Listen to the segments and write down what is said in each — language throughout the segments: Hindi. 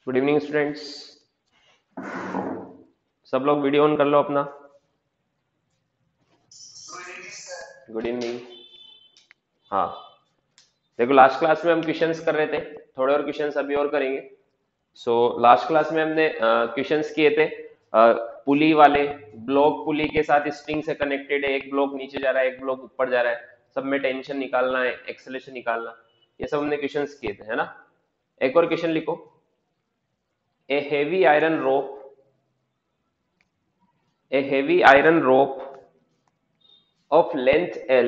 Good evening students. सब लोग वीडियो ऑन कर लो अपना। Good evening. हाँ, देखो लास्ट क्लास में हम क्वेश्चंस कर रहे थे, थोड़े और क्वेश्चंस अभी और करेंगे। लास्ट क्लास में हमने क्वेश्चंस किए थे पुली वाले। ब्लॉक पुली के साथ स्ट्रिंग से कनेक्टेड है, एक ब्लॉक नीचे जा रहा है, एक ब्लॉक ऊपर जा रहा है, सब में टेंशन निकालना है, एक्सेलेरेशन निकालना, ये सब हमने क्वेश्चंस किए थे, है ना। एक और क्वेश्चन लिखो। A heavy iron rope, a heavy iron rope of length L,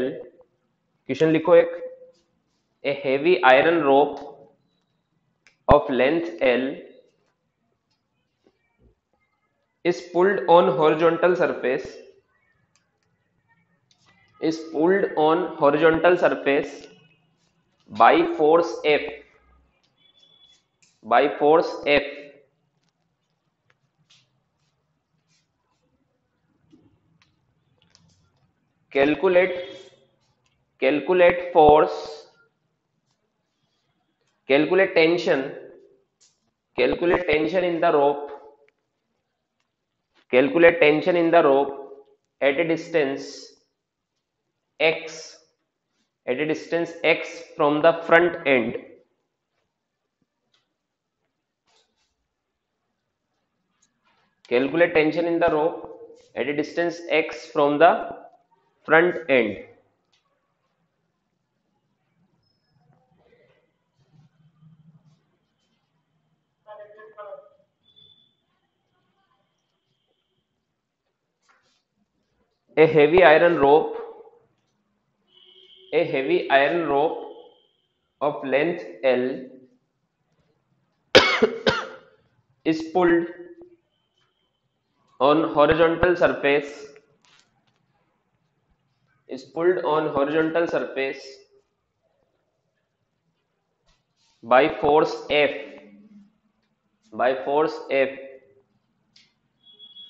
question लिखो एक। a heavy iron rope of length L is pulled on horizontal surface, is pulled on horizontal surface by force F, by force F. calculate calculate force, calculate tension, calculate tension in the rope, calculate tension in the rope at a distance x, at a distance x from the front end. Calculate tension in the rope at a distance x from the front end. A heavy iron rope, a heavy iron rope of length L is pulled on horizontal surface, is pulled on horizontal surface by force F, by force F.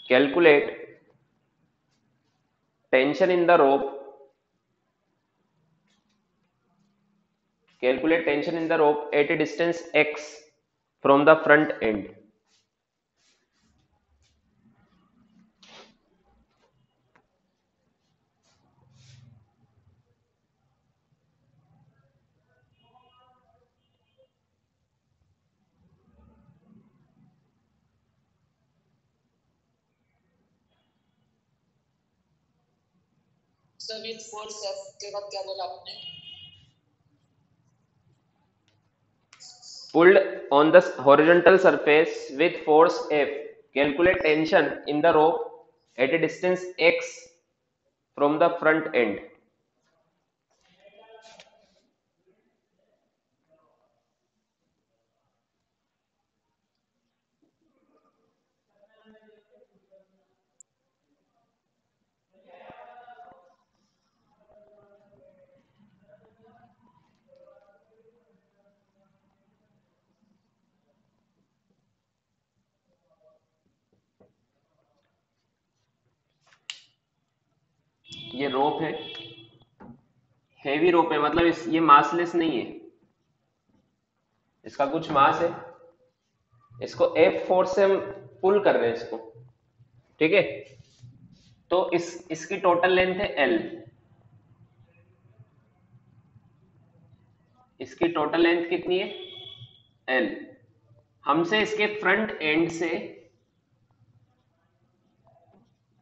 Calculate tension in the rope, calculate tension in the rope at a distance x from the front end. Sir with force F के बाद क्या बोला आपने? Pulled on the horizontal surface with force F. Calculate tension in the rope at a distance x from the front end. ये रोप है, हेवी रोप है, मतलब ये मासलेस नहीं है, इसका कुछ मास है। इसको F फोर्स से हम पुल कर रहे हैं इसको, ठीक है। तो इसकी टोटल लेंथ है L, इसकी टोटल लेंथ कितनी है? L। हमसे इसके फ्रंट एंड से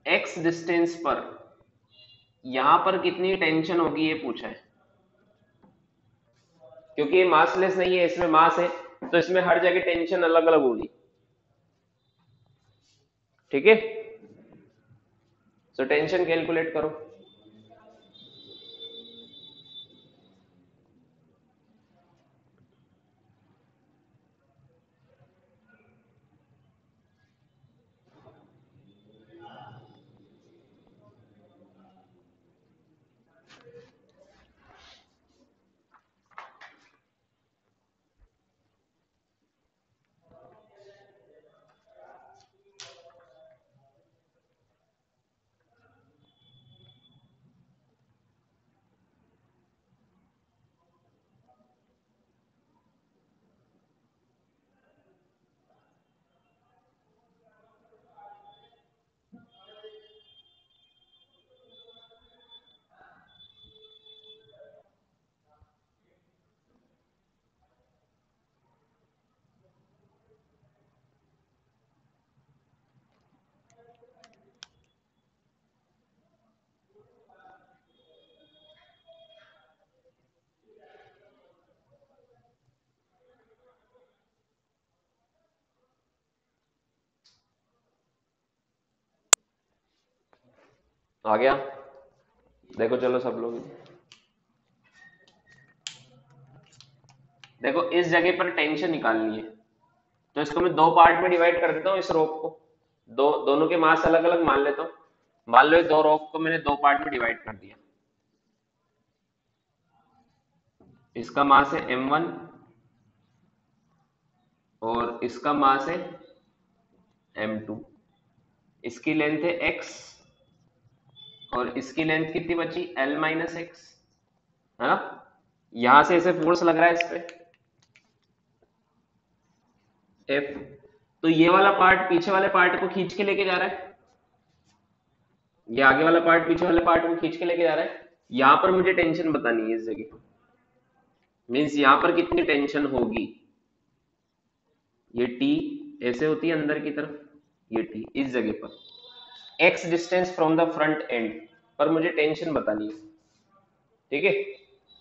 x डिस्टेंस पर यहां पर कितनी टेंशन होगी ये पूछा है। क्योंकि ये मासलेस नहीं है, इसमें मास है, तो इसमें हर जगह टेंशन अलग अलग होगी, ठीक है। सो टेंशन कैलकुलेट करो। आ गया? देखो चलो सब लोग, देखो इस जगह पर टेंशन निकालनी है, तो इसको मैं दो पार्ट में डिवाइड कर देता हूँ। इस रोप को दोनों के मास अलग अलग मान लेता हूँ। मान लो ये दो रोप को मैंने दो पार्ट में डिवाइड कर दिया। इसका मास है m1 और इसका मास है m2। इसकी लेंथ है x और इसकी लेंथ कितनी बची, l माइनस एक्स, है ना। यहां से इसे फोर्स लग रहा है इस पे F। तो ये वाला पार्ट पीछे वाले पार्ट को खींच के लेके जा रहा है, ये आगे वाला पार्ट पीछे वाले पार्ट को खींच के लेके जा रहा है। यहां पर मुझे टेंशन बतानी है इस जगह, मीन्स यहां पर कितनी टेंशन होगी। ये T ऐसे होती है अंदर की तरफ, ये T इस जगह पर, x distance from the front end पर मुझे टेंशन बतानी है। ठीक है,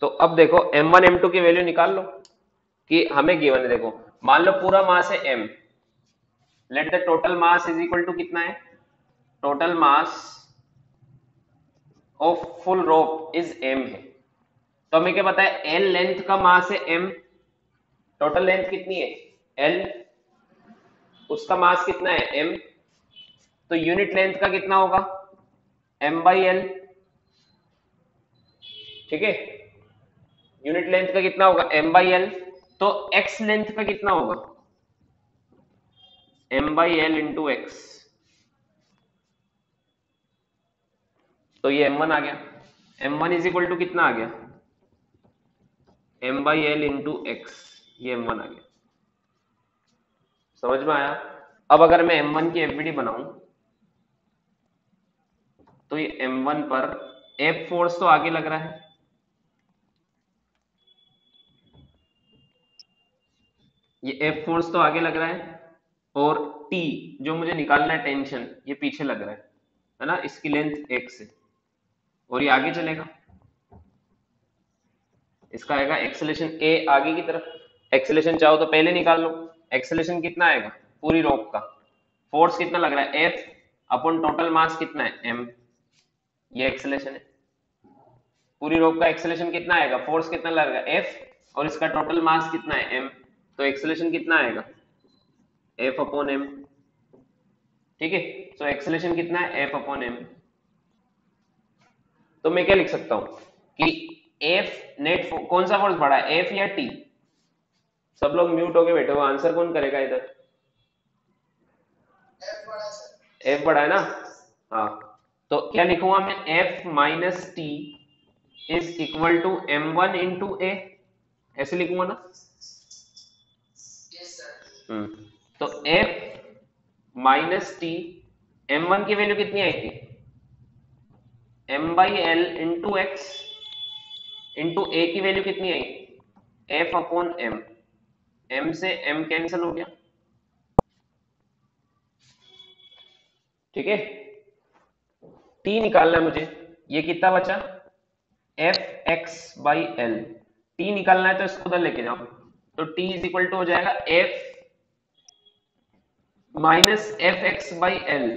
तो अब देखो m1 m2 की वैल्यू निकाल लो कि हमें गिवन है। देखो मान लो पूरा मास है m, let the total mass is equal to कितना है, total mass of full rope is m है। तो हमें क्या पता है, l लेंथ का मास है m, टोटल लेंथ कितनी है l, उसका मास कितना है m, तो यूनिट लेंथ का कितना होगा m बाई एल। ठीक है, यूनिट लेंथ का कितना होगा m बाई एल, तो x लेंथ का कितना होगा m by L into x. तो ये m1 आ गया, m1 इज इक्वल टू कितना आ गया m by L into x, ये m1 आ गया। समझ में आया? अब अगर मैं m1 की एफबीडी बनाऊं तो ये m1 पर F फोर्स तो आगे लग रहा है, ये F फोर्स तो आगे लग रहा है, और T जो मुझे निकालना है टेंशन, ये पीछे लग रहा है ना, इसकी लेंथ x है और ये आगे चलेगा। इसका आएगा एक्सेलेरेशन a आगे की तरफ। एक्सेलेरेशन चाहो तो पहले निकाल लो, एक्सेलेरेशन कितना आएगा पूरी रोप का, फोर्स कितना लग रहा है F अपॉन टोटल मास कितना है m, ये एक्सेलेरेशन है। पूरी रोप का एक्सेलेरेशन कितना आएगा, फोर्स कितना लगेगा F और इसका टोटल मास कितना है m, तो एक्सेलेरेशन कितना आएगा F अपॉन m। ठीक है, तो एक्सेलेरेशन कितना है F अपॉन m। तो मैं क्या लिख सकता हूं कि F नेट कौन सा फोर्स बढ़ा है, F या T। सब लोग म्यूट होके बैठे हो, आंसर कौन करेगा इधर, F बढ़ा है ना। हाँ, तो क्या लिखूंगा मैं, F minus T is equal to m1 into A, ऐसे लिखूंगा ना। तो F माइनस टी, m1 की वैल्यू कितनी आई थी m by L into X, into A की वैल्यू कितनी आई F अपॉन m, m से m कैंसिल हो गया। ठीक है, T निकालना है मुझे, ये कितना बचा F x by L, T निकालना है तो इसको उधर लेके जाओ, तो T इज इक्वल टू हो जाएगा F minus F x by L,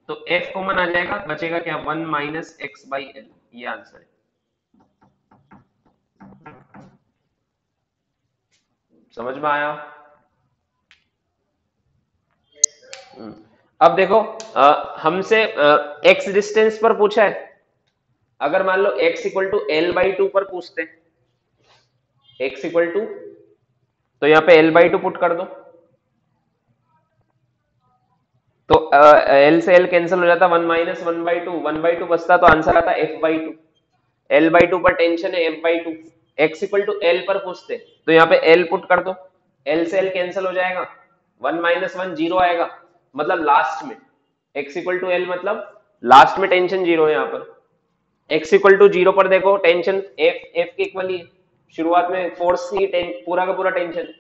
तो F कॉमन आ जाएगा, बचेगा क्या 1 माइनस एक्स बाई एल, ये आंसर है। समझ में आया? अब देखो हमसे x डिस्टेंस पर पूछा है, अगर मान लो x equal to L by two पर पूछते हैं, x इक्वल टू, तो यहाँ पे l बाई टू पुट कर दो, तो l से l कैंसिल हो जाता, 1 minus 1 by two, 1 by two बचता, तो आंसर आता f by two. l by two पर टेंशन है f by two, x equal to l पर पूछते तो यहाँ पे l पुट कर दो, l से l कैंसिल हो जाएगा, 1 माइनस 1 जीरो आएगा, मतलब लास्ट में x इक्वल टू l, मतलब लास्ट में टेंशन जीरो है। यहाँ पर x इक्वल टू जीरो पर देखो टेंशन f के इक्वल ही है, शुरुआत में फोर्स ही पूरा का पूरा टेंशन।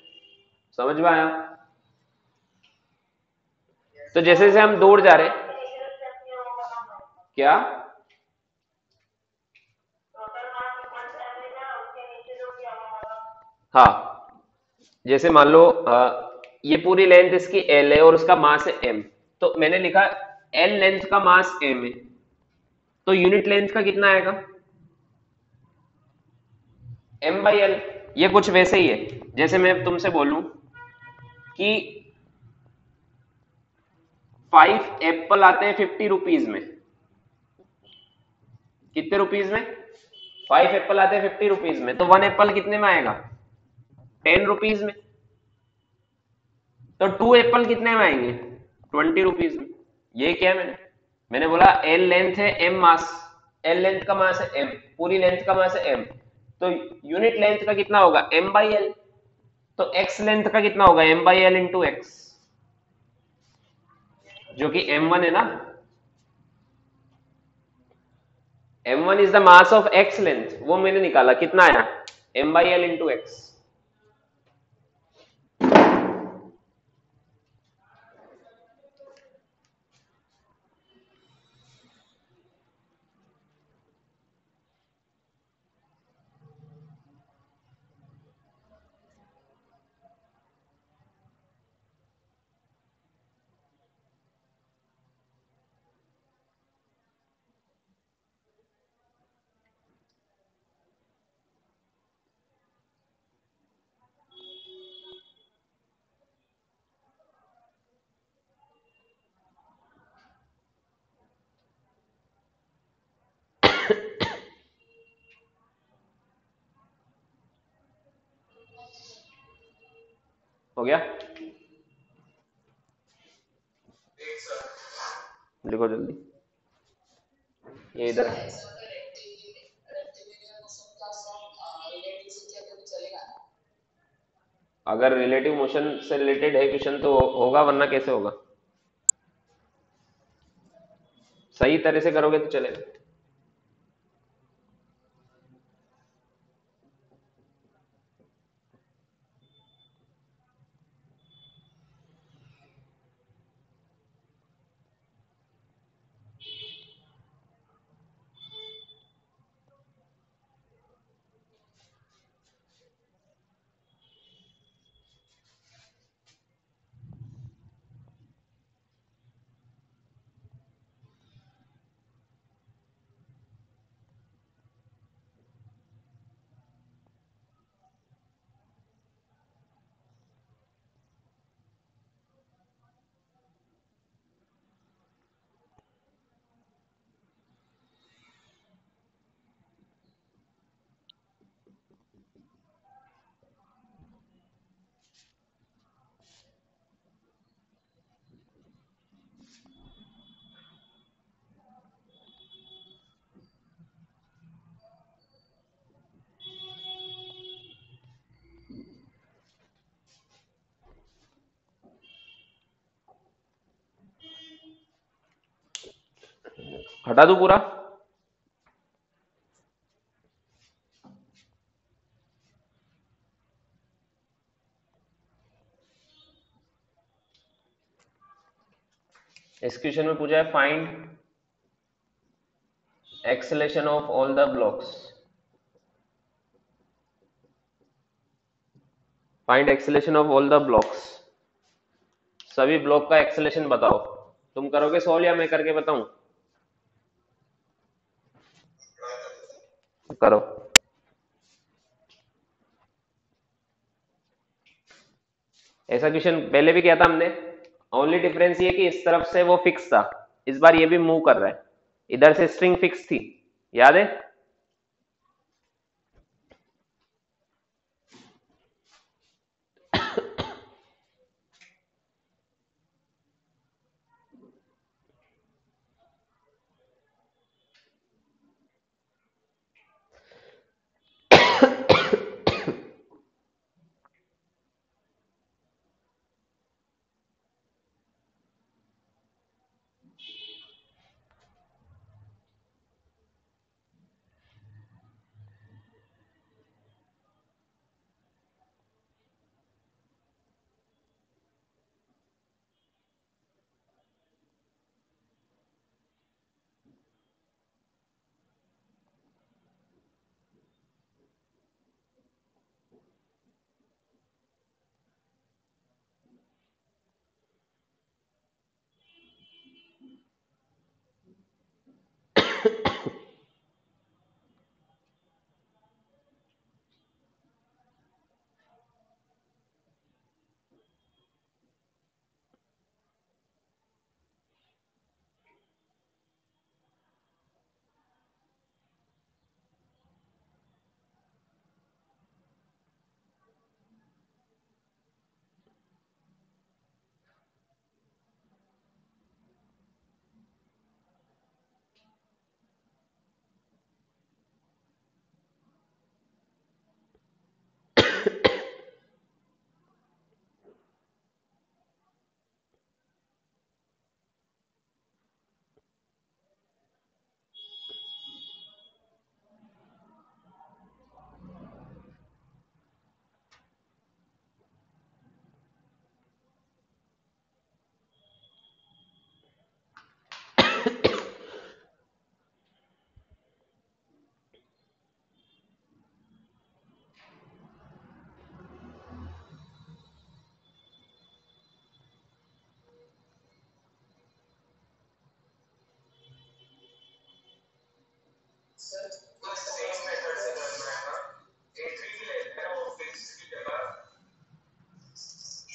समझ में आया? तो जैसे जैसे हम दूर जा रहे, क्या हाँ, जैसे मान लो ये पूरी लेंथ इसकी l है और उसका मास है m, तो मैंने लिखा l लेंथ का मास m है, तो यूनिट लेंथ का कितना आएगा, m/l। ये कुछ वैसे ही है जैसे मैं तुमसे बोलूं कि 5 एप्पल आते हैं 50 रुपीज में। कितने रुपीज में, 5 एप्पल आते हैं 50 रुपीज में, तो 1 एप्पल कितने में आएगा, 10 रुपीज में। तो 2 एप्पल कितने में आएंगे, 20 रुपीज में। ये क्या है, मैंने मैंने बोला एल लेंथ है, एम मास, एल लेंथ का मास है एम, पूरी लेंथ का मास है एम, तो यूनिट लेंथ का कितना होगा, m/l। तो x लेंथ का कितना होगा, m/l इंटू एक्स, जो कि m1 है ना। m1 is the mass of x length, वो मैंने निकाला, कितना आया, m/l इंटू एक्स। हो गया, लिखो जल्दी, ये सर इधर। ऐसा अगर rectangular motion class of relative से किया तो चलेगा। अगर रिलेटिव मोशन से रिलेटेड है क्वेश्चन तो होगा, वरना कैसे होगा, सही तरह से करोगे तो चलेगा। हटा दूं पूरा, इस क्वेश्चन में पूछा है find acceleration of all the blocks, find acceleration of all the blocks, सभी ब्लॉक का एक्सेलेरेशन बताओ। तुम करोगे सॉल्व या मैं करके बताऊं, करो। ऐसा क्वेश्चन पहले भी किया था हमने, ओनली डिफरेंस ये कि इस तरफ से वो फिक्स था, इस बार ये भी मूव कर रहा है, इधर से स्ट्रिंग फिक्स थी, याद है।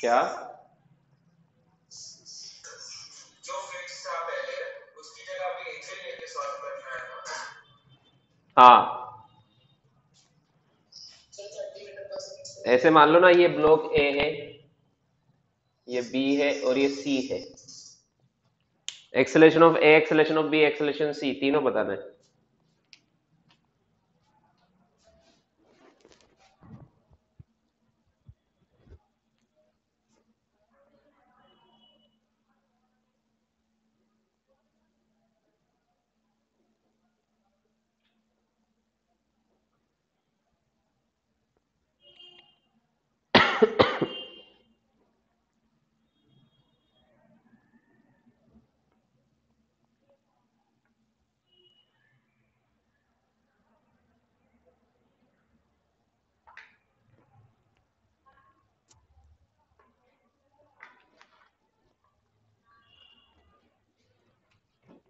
क्या? जो फिक्स था पहले उसकी जगह अभी a3 लेके सॉल्व करना है ना। हाँ, तो 30 ऐसे मान लो ना, ये ब्लॉक ए है, ये बी है और ये सी है। Acceleration of A, acceleration of B, acceleration C, तीनों बताना है।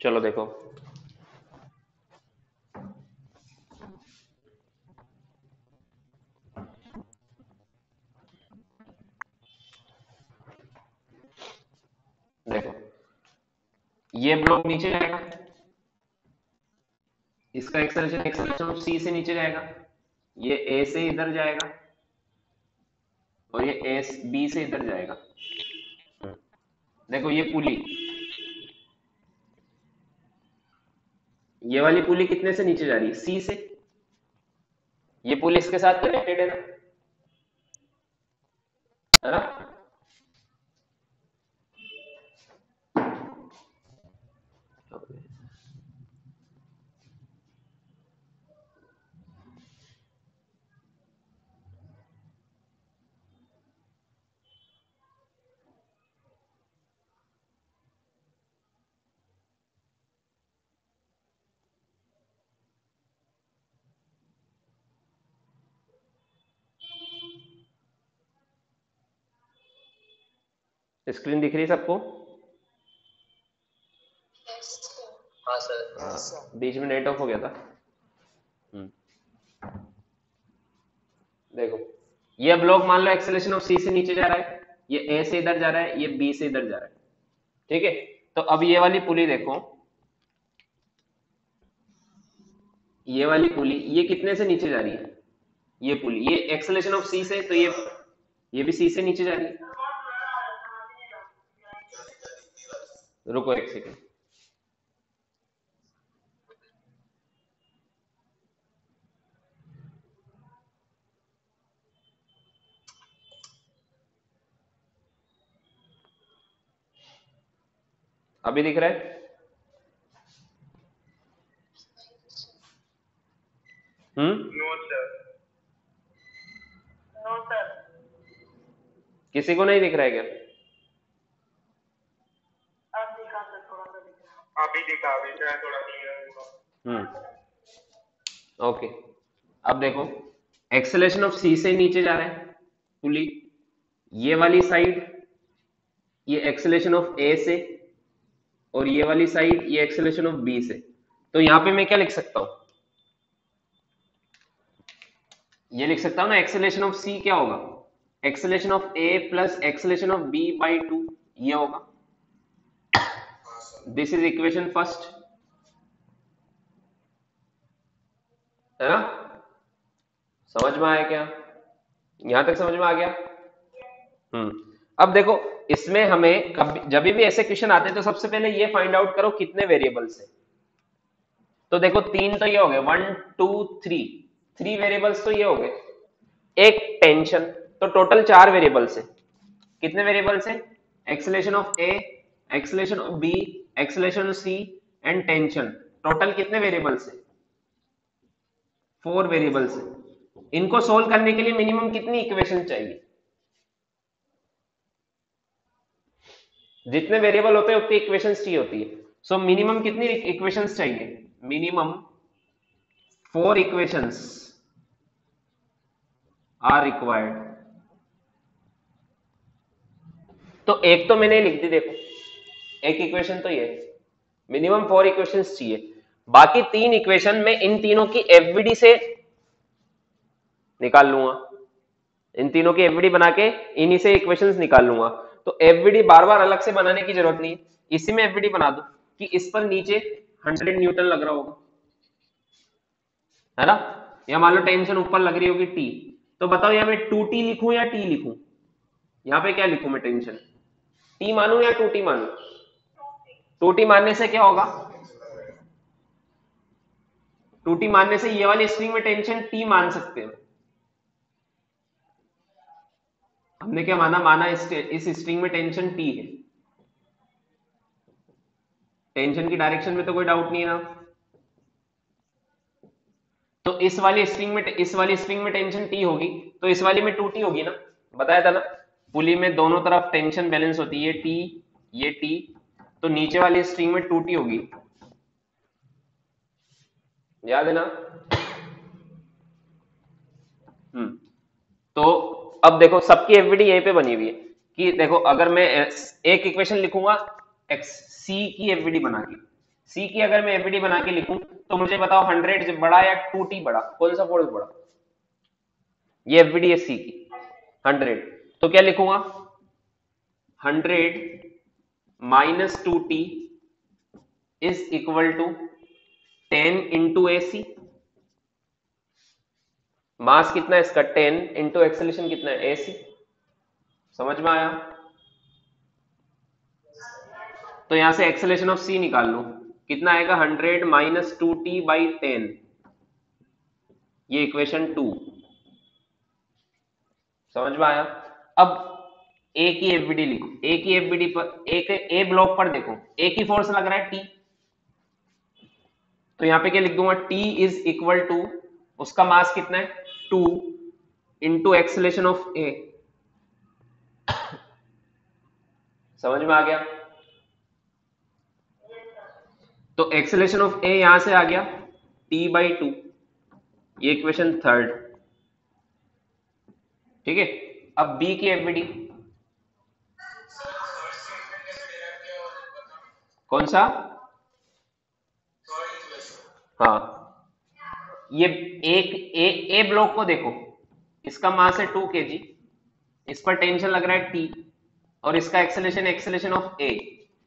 चलो देखो, देखो ये ब्लॉक नीचे जाएगा, इसका एक्सेलेरेशन एक्सेलेरेशन ऑफ सी से नीचे जाएगा, ये ए से इधर जाएगा और ये एस बी से इधर जाएगा। देखो ये पुली, ये वाली पुली कितने से नीचे जा रही है? सी से। ये पुली इसके साथ कनेक्टेड है ना? स्क्रीन दिख रही है सबको? हाँ सर। बीच में नेट ऑफ हो गया था। देखो ये ब्लॉक मान लो एक्सेलेरेशन ऑफ सी से नीचे जा रहा है, ये ए से इधर जा रहा है, ये बी से इधर जा रहा है, ठीक है। तो अब ये वाली पुली देखो, ये वाली पुली ये कितने से नीचे जा रही है? ये पुली, ये एक्सेलेरेशन ऑफ सी से, तो ये भी सी से नीचे जा रही है। रुको एक सेकेंड, अभी दिख रहा है? No sir. No sir. किसी को नहीं दिख रहा है क्या? अब दिखा सर, थोड़ा सा दिख रहा है। अभी दिखा, अभी थोड़ा क्लियर हुआ। ओके, अब देखो एक्सेलेरेशन ऑफ सी से नीचे जा रहा है पुली, ये वाली साइड ये एक्सेलेरेशन ऑफ ए से, और ये वाली साइड ये एक्सेलेरेशन ऑफ बी से। तो यहां पे मैं क्या लिख सकता हूं? ये लिख सकता हूं ना, एक्सेलेरेशन ऑफ सी क्या होगा? Acceleration of A plus acceleration of B by 2, ये होगा। दिस इज इक्वेशन फर्स्ट, है ना? समझ में आया क्या? यहां तक समझ में आ गया? अब देखो इसमें हमें जब भी ऐसे क्वेश्चन आते हैं तो सबसे पहले ये फाइंड आउट करो कितने वेरिएबल्स है। तो देखो तीन तो ये हो गए, 1 2 3, 3 वेरिएबल्स तो ये हो गए, एक टेंशन, तो टोटल 4 वेरिएबल्स है। कितने वेरिएबल्स है? Acceleration of A, acceleration of B, acceleration of C and tension. Total कितने वेरिएबल्स है? 4 वेरिएबल्स है। इनको सोल्व करने के लिए मिनिमम कितनी इक्वेशन चाहिए? जितने वेरिएबल होते हैं उतनी इक्वेशंस चाहिए होती है। सो मिनिमम कितनी इक्वेशंस चाहिए? Minimum 4 equations are required. तो एक तो मैंने लिख दी, देखो एक इक्वेशन तो ये, मिनिमम 4 इक्वेशंस चाहिए। बाकी 3 इक्वेशन में इन तीनों की एफबीडी से निकाल लूंगा। इन तीनों की एफवीडी बना के इन्हीं से इक्वेशंस निकाल लूंगा। तो एफवीडी बार बार अलग से बनाने की जरूरत नहीं है, इसी में एफवीडी बना दो कि इस पर नीचे 100 न्यूटन लग रहा होगा, है ना। या मान लो टेंशन ऊपर लग रही होगी टी, तो बताओ यहाँ मैं 2t लिखूं या टी लिखूं? यहाँ पे क्या लिखूं मैं? टेंशन टी मानूं या 2t मानूं? 2t मानने से क्या होगा? 2t मानने से ये वाली स्ट्रिंग में टेंशन t मान सकते हैं। हमने क्या माना इस स्ट्रिंग में टेंशन t है। टेंशन की डायरेक्शन में तो कोई डाउट नहीं है ना। तो इस वाली स्ट्रिंग में टेंशन t होगी, तो इस वाली में 2t होगी ना, बताया था ना। पुली में दोनों तरफ टेंशन बैलेंस होती है, ये t, तो नीचे वाली स्ट्रिंग में 2t होगी, याद है ना। तो अब देखो सबकी एफवीडी यहीं पे बनी हुई है कि देखो अगर मैं एक इक्वेशन लिखूंगा एक्स सी की एफवीडी बना के, सी की अगर मैं एफवीडी बना के लिखूं तो मुझे बताओ 100 बड़ा या 2t बड़ा, कौन सा फोर्स बड़ा? ये एफवीडी है सी की 100, तो क्या लिखूंगा? 100 minus 2t is equal to 10 into A C. Mass कितना है इसका? 10 इंटू एक्सेलेरेशन कितना है? ac। समझ में आया? तो यहां से एक्सेलेरेशन ऑफ c निकाल लो, कितना आएगा? 100 माइनस 2t बाई 10, ये इक्वेशन 2। समझ में आया? अब ए की एफबीडी लिखो, ए की एफबीडी पर ए ब्लॉक पर देखो ए की फोर्स लग रहा है टी, तो यहां पे क्या लिख दूंगा? टी इज इक्वल टू, उसका मास कितना है? 2 इंटू एक्सेलेरेशन ऑफ ए। समझ में आ गया? तो एक्सेलेरेशन ऑफ ए यहां से आ गया टी बाई 2, ये इक्वेशन 3। ठीक है, अब बी की एफबीडी कौन सा? हाँ, ये ए ब्लॉक को देखो, इसका मास है 2 kg, इस पर टेंशन लग रहा है टी, और इसका एक्सेलेरेशन ऑफ ए,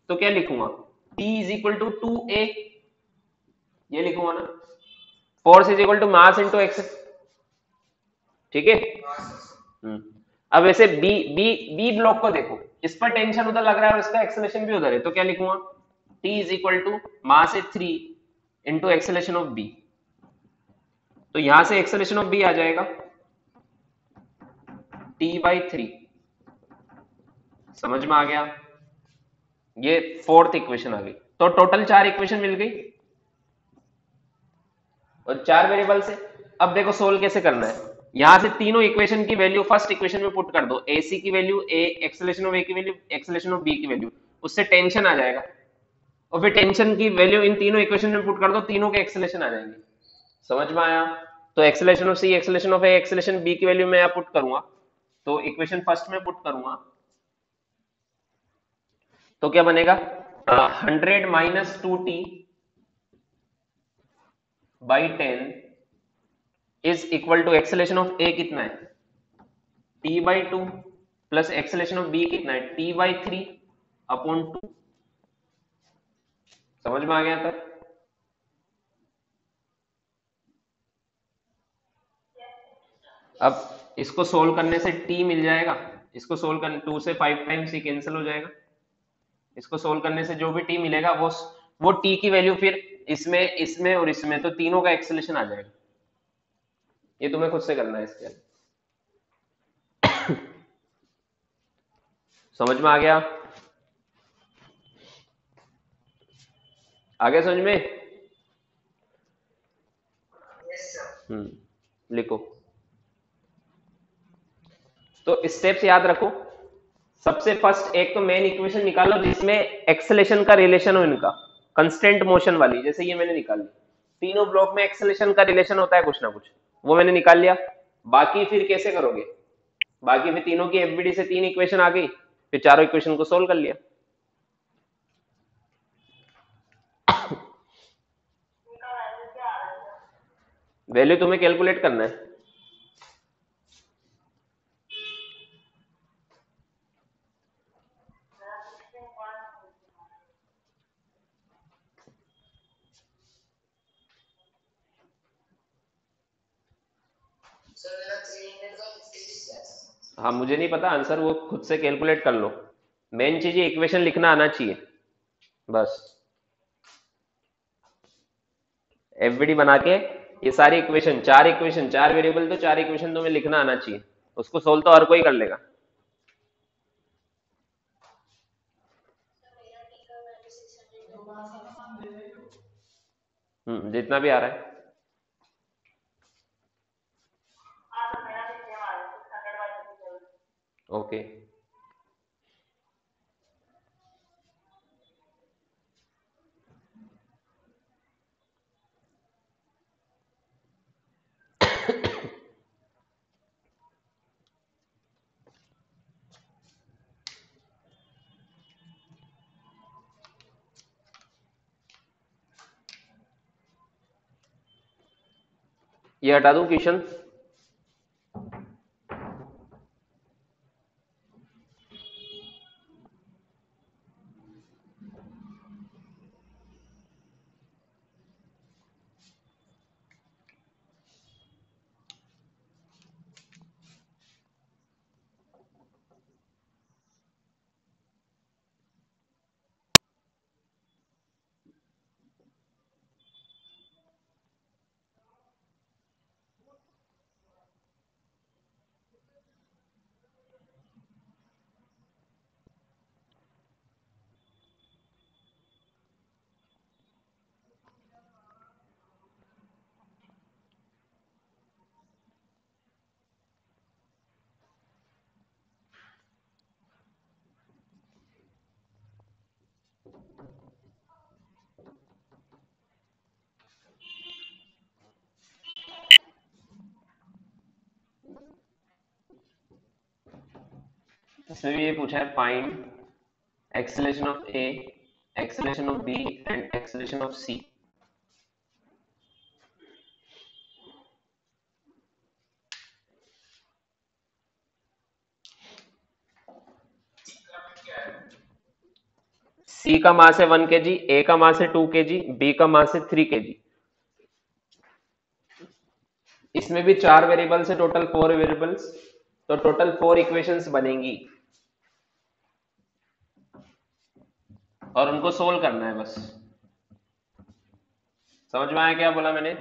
तो क्या लिखूंगा? T is equal to 2a, ये लिखूंगा ना। Force is equal to mass into x, ठीक है। अब वैसे बी ब्लॉक को देखो, इस पर टेंशन उधर लग रहा है और इसका एक्सेलेरेशन भी उधर है, तो क्या लिखूंगा? T is equal to mass है 3 इंटू एक्सेलेरेशन ऑफ बी, तो यहां से एक्सेलेरेशन ऑफ बी आ जाएगा T/3। समझ में आ गया? ये 4th इक्वेशन आ गई, तो टोटल 4 इक्वेशन मिल गई और 4 वेरिएबल से। अब देखो सोल्व कैसे करना है। यहां से तीनों इक्वेशन की वैल्यू फर्स्ट इक्वेशन में पुट कर दो, AC की वैल्यू, ए एक्सेलेरेशन ऑफ ए की वैल्यू, एक्सेलेरेशन ऑफ बी की वैल्यू, उससे टेंशन आ जाएगा, और फिर टेंशन की वैल्यू इन तीनों इक्वेशन में पुट कर दो, तीनों के एक्सेलेरेशन आ जाएंगे। समझ में आया? तो acceleration of C, acceleration of A, acceleration B की वैल्यू मैं यहां पुट करूंगा, तो इक्वेशन फर्स्ट में पुट करूंगा, तो क्या बनेगा? 100 minus 2t by 10 is equal to acceleration of A कितना है? t/2 plus acceleration of B कितना है? t/3 upon 2। समझ में आ गया था? अब इसको सोल्व करने से t मिल जाएगा, इसको सोल्व करने 2 से 5 टाइम्स ही कैंसिल हो जाएगा, इसको सोल्व करने से जो भी t मिलेगा वो t की वैल्यू फिर इसमें और इसमें, तो तीनों का एक्सेलेरेशन आ जाएगा। ये तुम्हें खुद से करना है इसके लिए। समझ में आ गया? आ गया समझ में? लिखो, तो स्टेप्स याद रखो। सबसे फर्स्ट एक तो मेन इक्वेशन निकालो जिसमें एक्सेलेरेशन का रिलेशन हो इनका, कंस्टेंट मोशन वाली, जैसे ये मैंने निकाल ली। तीनों ब्लॉक में एक्सेलेरेशन का रिलेशन होता है कुछ ना कुछ, वो मैंने निकाल लिया। बाकी फिर कैसे करोगे? बाकी फिर तीनों की एफबीडी से 3 इक्वेशन आ गई, फिर चारों इक्वेशन को सोल्व कर लिया। वैल्यू तुम्हें कैलकुलेट करना है। हाँ, मुझे नहीं पता आंसर, वो खुद से कैलकुलेट कर लो। मेन चीज ये इक्वेशन लिखना आना चाहिए बस। एफबीडी बना के ये सारी इक्वेशन, चार इक्वेशन, चार वेरिएबल, तो चार इक्वेशन तुम्हें लिखना आना चाहिए। उसको सोल्व तो हर कोई कर लेगा। जितना भी आ रहा है। ओके। ये हटा दूं क्वेश्चन? इसमें भी ये पूछा है, find acceleration of A, acceleration of B and acceleration of C. C का मास है 1 kg, ए का मास है 2 kg, बी का मास है 3 kg। इसमें भी चार वेरिएबल्स है, टोटल 4 वेरिएबल्स, तो टोटल 4 इक्वेशंस बनेंगी और उनको सोल्व करना है बस। समझ में आया क्या बोला मैंने?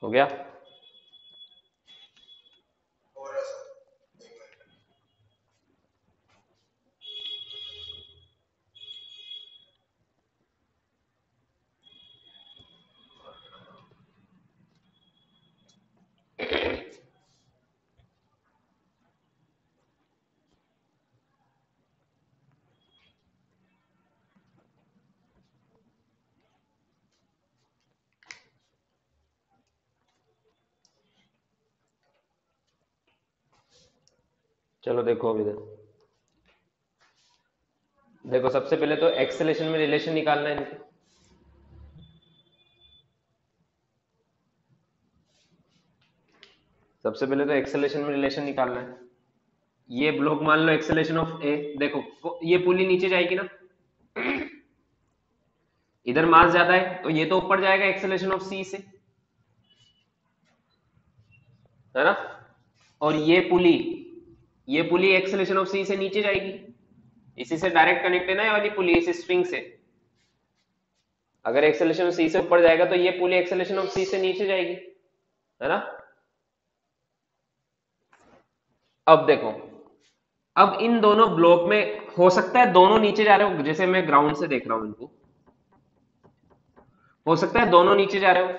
हो गया? हो रहा सर, एक मिनट। चलो देखो अभी देखो सबसे पहले तो एक्सेलेरेशन में रिलेशन निकालना है इनके। सबसे पहले तो एक्सेलेरेशन में रिलेशन निकालना है। ये ब्लॉक मान लो एक्सेलेरेशन ऑफ ए, देखो ये पुली नीचे जाएगी ना, इधर मास ज्यादा है तो ये तो ऊपर जाएगा एक्सेलेरेशन ऑफ सी से, है ना? और ये पुली एक्सेलेरेशन ऑफ सी से नीचे जाएगी, इसी से डायरेक्ट कनेक्ट है ना ये वाली पुली इस स्ट्रिंग से। अगर एक्सेलेरेशन ऑफ सी से ऊपर जाएगा तो ये पुली एक्सेलेरेशन ऑफ सी से नीचे जाएगी, है ना? अब देखो, अब इन दोनों ब्लॉक में हो सकता है दोनों नीचे जा रहे हो, जैसे मैं ग्राउंड से देख रहा हूं इनको, हो सकता है दोनों नीचे जा रहे हो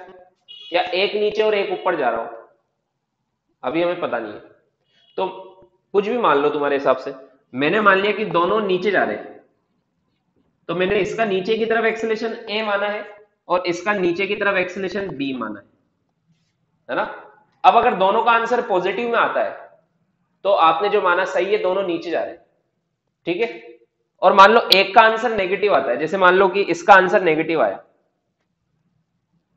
या एक नीचे और एक ऊपर जा रहा हो, अभी हमें पता नहीं है। तो कुछ भी मान लो तुम्हारे हिसाब से, मैंने मान लिया कि दोनों नीचे जा रहे हैं, तो मैंने इसका नीचे की तरफ एक्सेलेरेशन ए माना है और इसका नीचे की तरफ एक्सेलेरेशन बी माना है ना? अब अगर दोनों का आंसर पॉजिटिव में आता है तो आपने जो माना सही है, दोनों नीचे जा रहे हैं, ठीक है? और मान लो एक का आंसर नेगेटिव आता है, जैसे मान लो कि इसका आंसर नेगेटिव आया,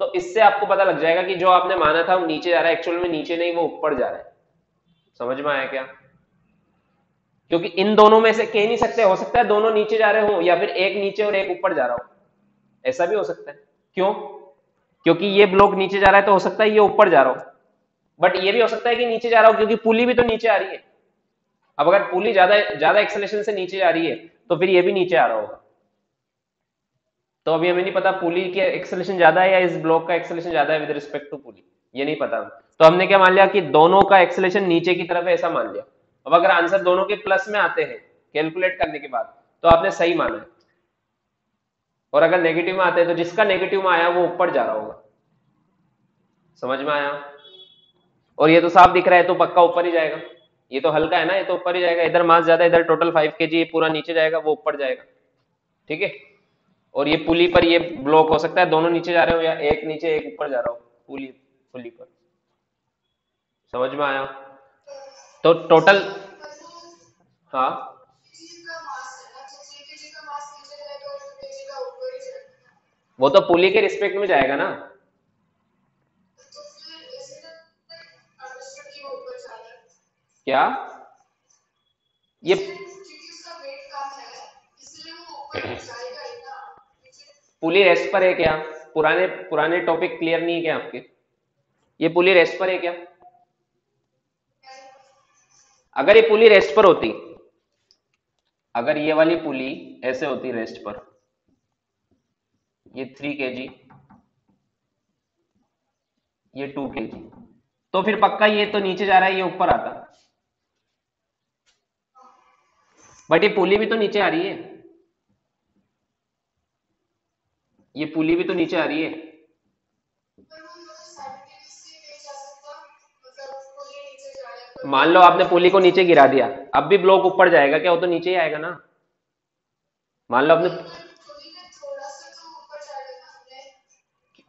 तो इससे आपको पता लग जाएगा कि जो आपने माना था वो नीचे जा रहा है, एक्चुअल में नीचे नहीं वो ऊपर जा रहा है। समझ में आया क्या? क्योंकि इन दोनों में से कह नहीं सकते, हो सकता है दोनों नीचे जा रहे हो या फिर एक नीचे और एक ऊपर जा रहा हो, ऐसा भी हो सकता है। क्यों? क्योंकि ये ब्लॉक नीचे जा रहा है तो हो सकता है ये ऊपर जा रहा हो, बट ये भी हो सकता है कि नीचे जा रहा हो क्योंकि पुली भी तो नीचे आ रही है। अब अगर पुली ज्यादा ज्यादा एक्सेलेरेशन से नीचे जा रही है तो फिर ये भी नीचे आ रहा होगा। तो अभी हमें नहीं पता पुली की एक्सेलेरेशन ज्यादा है या इस ब्लॉक का एक्सेलेरेशन ज्यादा है विद रिस्पेक्ट टू पुली, ये नहीं पता। तो हमने क्या मान लिया कि दोनों का एक्सेलेरेशन नीचे की तरफ है, ऐसा मान लिया। अब अगर आंसर दोनों के प्लस में आते हैं कैलकुलेट करने के बाद तो आपने सही माना है, और अगर नेगेटिव में आते हैं तो जिसका नेगेटिव में आया वो ऊपर जा रहा होगा। समझ में आया? और ये तो साफ दिख रहा है तो पक्का ऊपर ही जाएगा, ये तो हल्का है ना, ये तो ऊपर ही जाएगा। इधर मास ज्यादा, इधर टोटल 5 kg, पूरा नीचे जाएगा, वो ऊपर जाएगा, ठीक है? और ये पुली पर ये ब्लॉक हो सकता है दोनों नीचे जा रहे हो या एक नीचे एक ऊपर जा रहा हो पुली पुली पर। समझ में आया? तो टोटल, हाँ वो तो पुली के रिस्पेक्ट में जाएगा ना। क्या ये पुली रेस्ट पर है क्या? पुराने पुराने टॉपिक क्लियर नहीं है क्या आपके? ये पुली रेस्ट पर है क्या? अगर ये पुली रेस्ट पर होती, अगर ये वाली पुली ऐसे होती रेस्ट पर, ये 3 kg, ये 2 kg, तो फिर पक्का ये तो नीचे जा रहा है, ये ऊपर आता। बट ये पुली भी तो नीचे आ रही है, ये पुली भी तो नीचे आ रही है। मान लो आपने पुली को नीचे गिरा दिया, अब भी ब्लॉक ऊपर जाएगा क्या? वो तो नीचे ही आएगा ना। मान लो आपने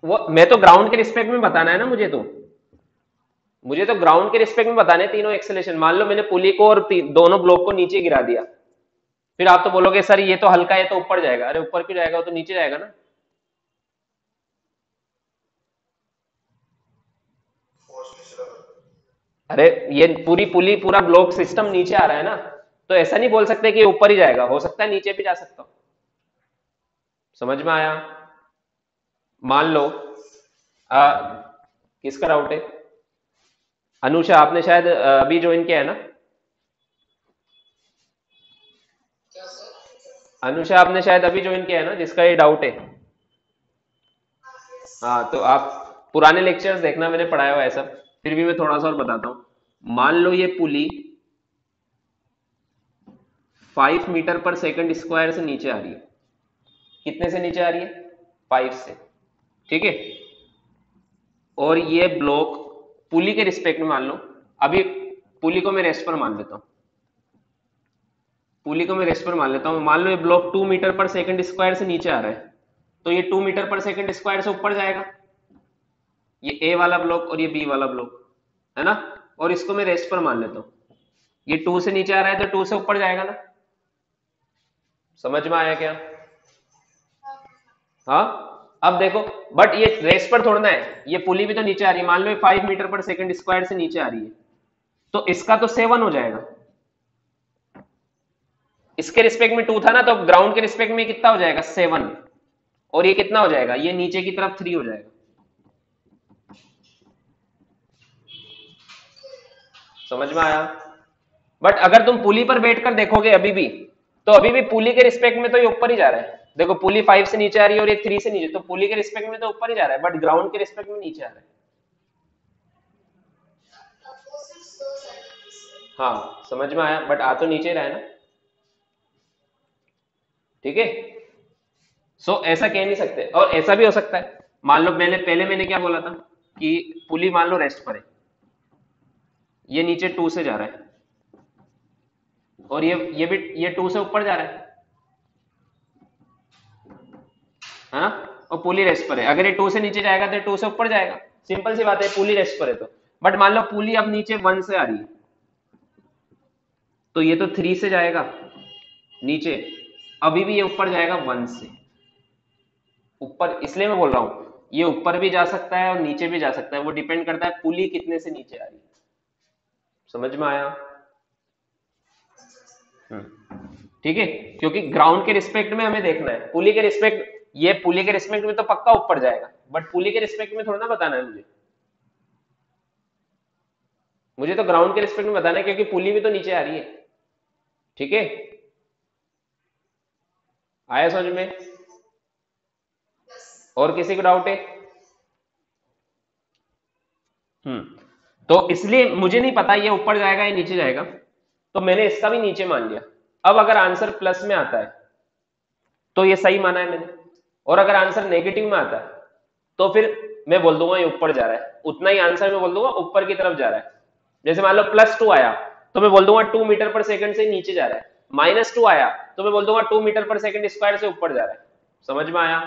वो, मैं तो ग्राउंड के रिस्पेक्ट में बताना है ना मुझे तो ग्राउंड के रिस्पेक्ट में बताने तीनों एक्सेलेरेशन। मान लो मैंने पुली को और दोनों ब्लॉक को नीचे गिरा दिया, फिर आप तो बोलोगे सर ये तो हल्का है तो ऊपर जाएगा। अरे ऊपर क्यों जाएगा? वो तो नीचे जाएगा ना। अरे ये पूरी पुली पूरा ब्लॉक सिस्टम नीचे आ रहा है ना, तो ऐसा नहीं बोल सकते कि ऊपर ही जाएगा, हो सकता है नीचे भी जा सकता हो। समझ में आया? मान लो किसका डाउट है? अनुषा, आपने शायद अभी ज्वाइन किया है ना? अनुषा, आपने शायद अभी ज्वाइन किया है ना, जिसका ये डाउट है? हाँ तो पुराने लेक्चर्स देखना, मैंने पढ़ाया हुआ है सब, फिर भी मैं थोड़ा सा और बताता हूं। मान लो ये पुली 5 मीटर पर सेकंड स्क्वायर से नीचे आ रही है। कितने से नीचे आ रही है? 5 से, ठीक है। और ये ब्लॉक पुली के रिस्पेक्ट में मान लो, अभी पुली को मैं रेस्ट पर मान लेता हूं, पुली को मैं रेस्ट पर मान लेता हूं। मान लो ये ब्लॉक 2 मीटर पर सेकंड स्क्वायर से नीचे आ रहा है, तो ये 2 मीटर पर सेकंड स्क्वायर से ऊपर जाएगा, ये ए वाला ब्लॉक और ये बी वाला ब्लॉक, है ना। और इसको मैं रेस्ट पर मान लेता हूं, ये 2 से नीचे आ रहा है तो 2 से ऊपर जाएगा ना। समझ में आया क्या? हाँ। अब देखो, बट ये रेस्ट पर थोड़ा ना है, ये पुली भी तो नीचे आ रही है। मान लो 5 मीटर पर सेकंड स्क्वायर से नीचे आ रही है, तो इसका तो 7 हो जाएगा। इसके रिस्पेक्ट में 2 था ना, तो ग्राउंड के रिस्पेक्ट में कितना हो जाएगा? 7। और ये कितना हो जाएगा? ये नीचे की तरफ 3 हो जाएगा। समझ में आया? बट अगर तुम पुली पर बैठकर देखोगे अभी भी, तो अभी भी पुली के रिस्पेक्ट में तो ये ऊपर ही जा रहा है। देखो पुली 5 से नीचे आ रही है और ये 3 से नीचे, तो पुली के रिस्पेक्ट में तो ऊपर ही जा रहा है, बट ग्राउंड के रिस्पेक्ट में नीचे आ रहा है। हाँ, समझ में आया? बट आ तो नीचे रहा है ना, ठीक है। सो ऐसा कह नहीं सकते, और ऐसा भी हो सकता है। मान लो मैंने क्या बोला था कि पुली मान लो रेस्ट पर है, ये नीचे 2 से जा रहा है, और ये भी ये 2 से ऊपर जा रहा है ना। और पुली रेस्ट पर है, अगर ये 2 से नीचे जाएगा तो 2 से ऊपर जाएगा। सिंपल सी बात है, पुली रेस्ट पर है तो। बट मान लो पुली अब नीचे 1 से आ रही है, तो ये तो 3 से जाएगा नीचे, अभी भी ये ऊपर जाएगा 1 से ऊपर। इसलिए मैं बोल रहा हूं ये ऊपर भी जा सकता है और नीचे भी जा सकता है, वो डिपेंड करता है पुली कितने से नीचे आ रही है। समझ में आया? ठीक है, क्योंकि ग्राउंड के रिस्पेक्ट में हमें देखना है, पुली के रिस्पेक्ट, ये पुली के रिस्पेक्ट में तो पक्का ऊपर जाएगा, बट पुली के रिस्पेक्ट में थोड़ा ना बताना है मुझे तो ग्राउंड के रिस्पेक्ट में बताना है, क्योंकि पुली भी तो नीचे आ रही है। ठीक है, आया समझ में? और किसी को डाउट है? तो इसलिए मुझे नहीं पता ये ऊपर जाएगा या नीचे जाएगा, तो मैंने इसका भी नीचे मान लिया। अब अगर आंसर प्लस में आता है तो ये सही माना है मैंने, और अगर आंसर नेगेटिव में आता है तो फिर मैं बोल दूंगा ये ऊपर जा रहा है, उतना ही आंसर मैं बोल दूंगा ऊपर की तरफ जा रहा है। जैसे मान लो +2 आया तो मैं बोल दूंगा 2 मीटर पर सेकंड से नीचे जा रहा है, -2 आया तो मैं बोल दूंगा 2 मीटर पर सेकंड स्क्वायर से ऊपर जा रहा है। समझ में आया?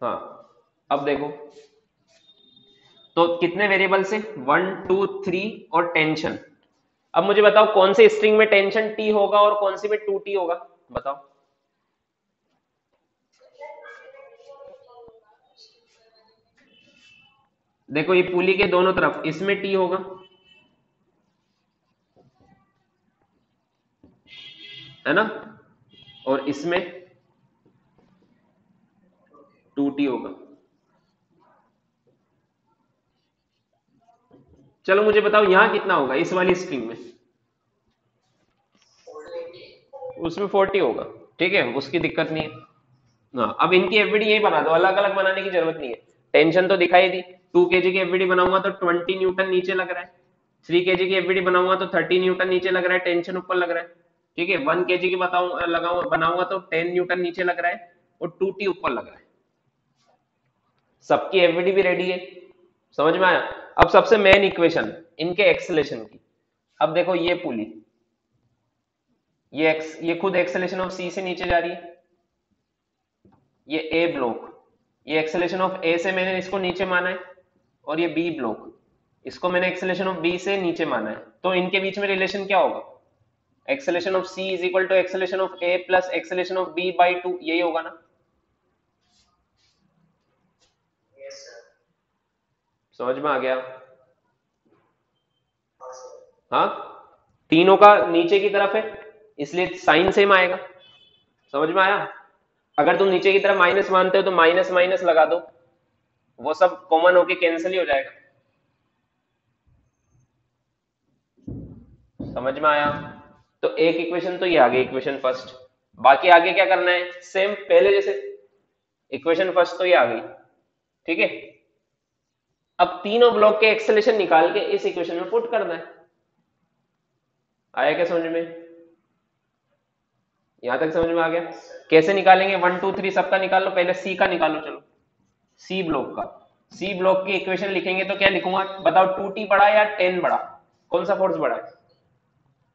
हाँ। अब देखो, तो कितने वेरिएबल से? 1 2 3 और टेंशन। अब मुझे बताओ कौन से स्ट्रिंग में टेंशन T होगा और कौन सी में 2T होगा, बताओ। देखो ये पुली के दोनों तरफ, इसमें T होगा, है ना, और इसमें 2T होगा। चलो मुझे बताओ यहां कितना होगा इस वाली स्ट्रिंग में? उसमें 40 होगा, ठीक है, उसकी दिक्कत नहीं है। हाँ, अब इनकी एफबीडी यही बना दो, अलग अलग बनाने की जरूरत नहीं है। टेंशन तो दिखाई दी, 2 kg की एफबीडी बनाऊंगा तो 20 न्यूटन नीचे लग रहा है, 3 kg की एफबीडी बनाऊंगा तो 30 न्यूटन नीचे लग रहा है, टेंशन ऊपर लग रहा है। ठीक है, 1 kg की बनाऊंगा तो 10 न्यूटन नीचे लग रहा है और 2T ऊपर लग रहा है। सबकी एफबीडी भी रेडी है। समझ में आया? अब सबसे मेन इक्वेशन इनके एक्सेलेरेशन की। अब देखो ये पुली, ये खुद एक्सेलेरेशन ऑफ सी से नीचे जा रही है, ये ए ब्लॉक, ये एक्सेलेरेशन ऑफ ए से मैंने इसको नीचे माना है, और ये बी ब्लॉक, इसको मैंने एक्सेलेरेशन ऑफ बी से नीचे माना है। तो इनके बीच में रिलेशन क्या होगा? Acceleration of C is equal to acceleration of A plus acceleration of B by 2, यही होगा ना? समझ में आ गया? हाँ, तीनों का नीचे की तरफ है इसलिए साइन सेम आएगा। समझ में आया? अगर तुम नीचे की तरफ माइनस मानते हो तो माइनस माइनस लगा दो, वो सब कॉमन होके कैंसिल ही हो जाएगा। समझ में आया? तो एक इक्वेशन तो ये आ गई, इक्वेशन फर्स्ट। बाकी आगे क्या करना है? सेम पहले जैसे, इक्वेशन फर्स्ट तो ये आ गई, ठीक है। अब तीनों ब्लॉक के एक्सेलेरेशन निकाल के इस इक्वेशन में पुट करना है। आया क्या समझ में? यहां तक समझ में आ गया? कैसे निकालेंगे? 1 2 3 सबका निकाल लो, पहले सी का निकालो। चलो सी ब्लॉक का, सी ब्लॉक की इक्वेशन लिखेंगे तो क्या लिखूंगा बताओ? 2t बड़ा या 10 बड़ा? कौन सा फोर्स बड़ा है?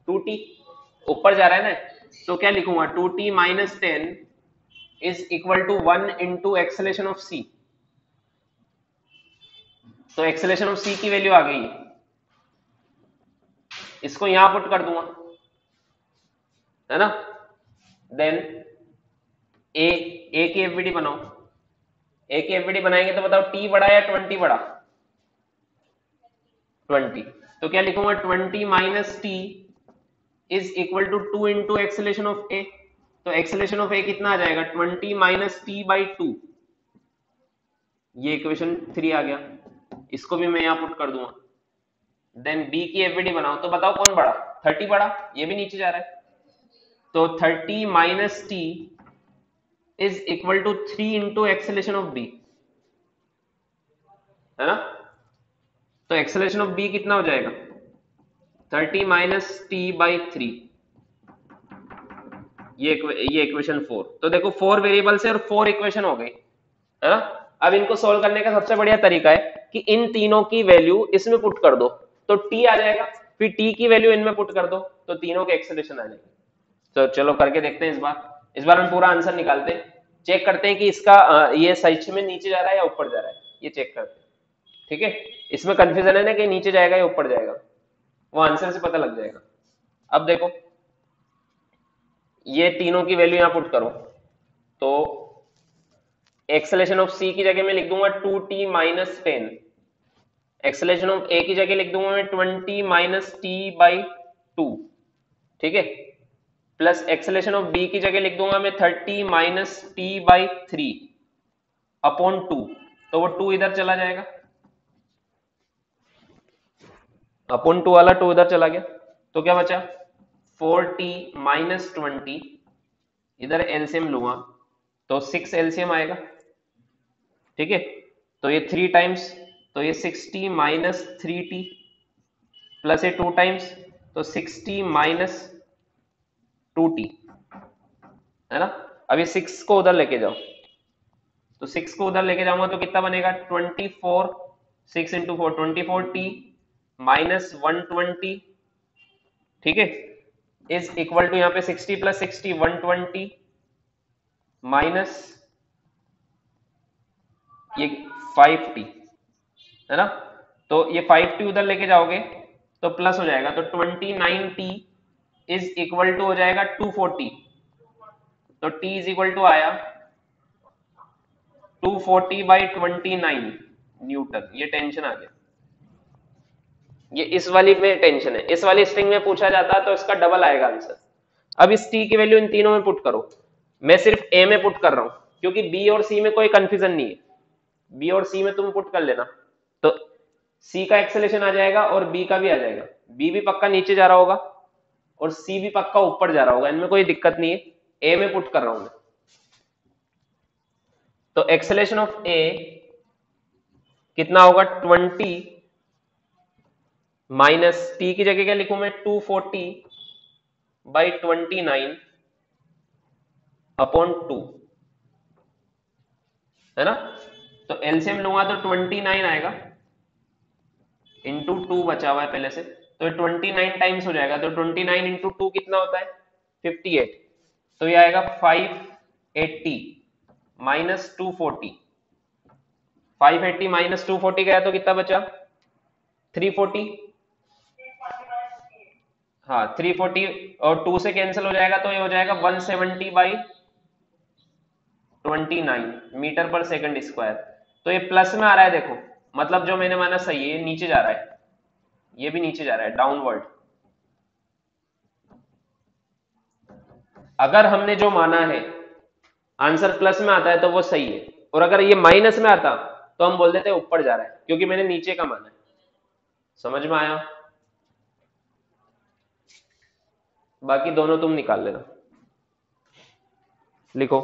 2t, ऊपर जा रहा है ना, तो क्या लिखूंगा? 2t minus 10 is equal to 1 into acceleration of C. तो एक्सेलेरेशन ऑफ सी की वैल्यू आ गई है, इसको यहां पुट कर दूंगा, है ना। देन ए की एफबीडी बनाओ। ए की एफबीडी बनाएंगे तो बताओ टी बड़ा या 20 बड़ा? 20। तो क्या लिखूंगा? 20 minus T is equal to 2 into acceleration of A. तो एक्सेलेरेशन ऑफ ए कितना आ जाएगा? 20 माइनस टी बाई 2। ये इक्वेशन 3 आ गया, इसको भी मैं यहां पुट कर दूंगा। देन बी की एफबीडी बनाओ तो बताओ कौन बड़ा? 30 बड़ा, ये भी नीचे जा रहा है। तो 30 minus T is equal to 3 into acceleration of B, है ना। तो एक्सेलेरेशन ऑफ बी कितना हो जाएगा? 30 माइनस टी बाई 3। ये इक्वेशन 4। तो देखो 4 वेरिएबल्स है और 4 इक्वेशन हो गई, है ना। अब इनको सोल्व करने का सबसे बढ़िया तरीका है कि इन तीनों की वैल्यू इसमें पुट कर दो तो टी आ जाएगा, फिर टी की वैल्यू इनमें पुट कर दो तो तीनों के एक्सेलेरेशन आ जाएंगे। तो चलो करके देखते हैं इस बार हम पूरा आंसर निकालते हैं, चेक करते हैं कि इसका ये सच में नीचे जा रहा है या ऊपर जा रहा है, ये चेक करते हैं, ठीक है। इसमें कंफ्यूजन है ना कि नीचे जाएगा या ऊपर जाएगा, वो आंसर से पता लग जाएगा। अब देखो ये तीनों की वैल्यू यहां पुट करो तो एक्सेलेरेशन ऑफ सी की जगह में लिख दूंगा 2t माइनस 10, एक्सेलेरेशन ऑफ ए की जगह लिख दूंगा मैं 20 माइनस टी बाई 2, ठीक है। प्लस एक्सेलेरेशन ऑफ बी की जगह लिख दूंगा मैं 30 माइनस टी बाई 3 अपॉन 2। तो वो 2 इधर चला जाएगा, अपॉन 2 वाला 2 इधर चला गया, तो क्या बचा? 4t माइनस 20, इधर एलसीएम लूंगा तो 6 एलसीएम आएगा, ठीक है। तो ये 3 टाइम्स, तो ये 60 माइनस 3t प्लस ये 2 टाइम्स तो 60 माइनस 2t, है ना। अब ये 6 को उधर लेके जाओ, तो 6 को उधर लेके जाऊंगा तो कितना बनेगा? 24, 6 इंटू 4 24t माइनस 120, ठीक है, इज इक्वल टू यहाँ पे 60 प्लस 60 120 माइनस ये 5t, है ना। तो ये 5t उधर लेके जाओगे तो प्लस हो जाएगा, तो 29t इज इक्वल टू हो जाएगा 240। तो t इज इक्वल टू आया 240 बाई 29 न्यूटन। ये टेंशन आ गया, ये इस वाली में टेंशन है, इस वाली स्ट्रिंग में पूछा जाता तो इसका डबल आएगा आंसर। अब इस t की वैल्यू इन तीनों में पुट करो, मैं सिर्फ a में पुट कर रहा हूं क्योंकि b और c में कोई कंफ्यूजन नहीं है, b और c में तुम पुट कर लेना तो c का एक्सेलेरेशन आ जाएगा और b का भी आ जाएगा, b भी पक्का नीचे जा रहा होगा और c भी पक्का ऊपर जा रहा होगा, इनमें कोई दिक्कत नहीं है। a में पुट कर रहा हूं मैं, तो एक्सेलेरेशन ऑफ a कितना होगा? 20 माइनस t की जगह क्या लिखूं मैं? 240 बाई 29 अपॉन 2, है ना। तो एलसीएम लूंगा तो 29 आएगा इंटू 2 बचा हुआ है पहले से, तो 29 टाइम्स हो जाएगा, तो 29 इंटू 2 कितना होता है? 58। तो ये आएगा 580 माइनस 240, 580 माइनस 240 गया तो कितना बचा? 340। हाँ 340 और 2 से कैंसिल हो जाएगा तो ये हो जाएगा 170 बाई 29 मीटर पर सेकंड स्क्वायर। तो ये प्लस में आ रहा है, देखो मतलब जो मैंने माना सही है, ये नीचे जा रहा है, ये भी नीचे जा रहा है डाउनवर्ड। अगर हमने जो माना है आंसर प्लस में आता है तो वो सही है, और अगर ये माइनस में आता तो हम बोल देते ऊपर जा रहा है क्योंकि मैंने नीचे का माना है। समझ में आया? बाकी दोनों तुम निकाल लेना, लिखो।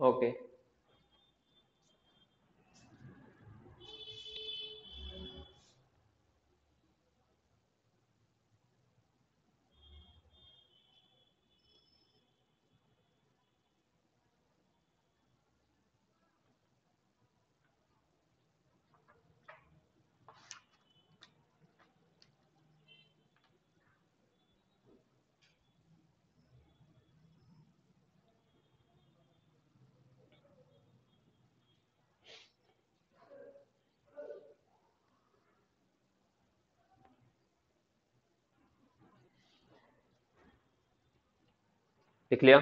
ओके। लिख लिया?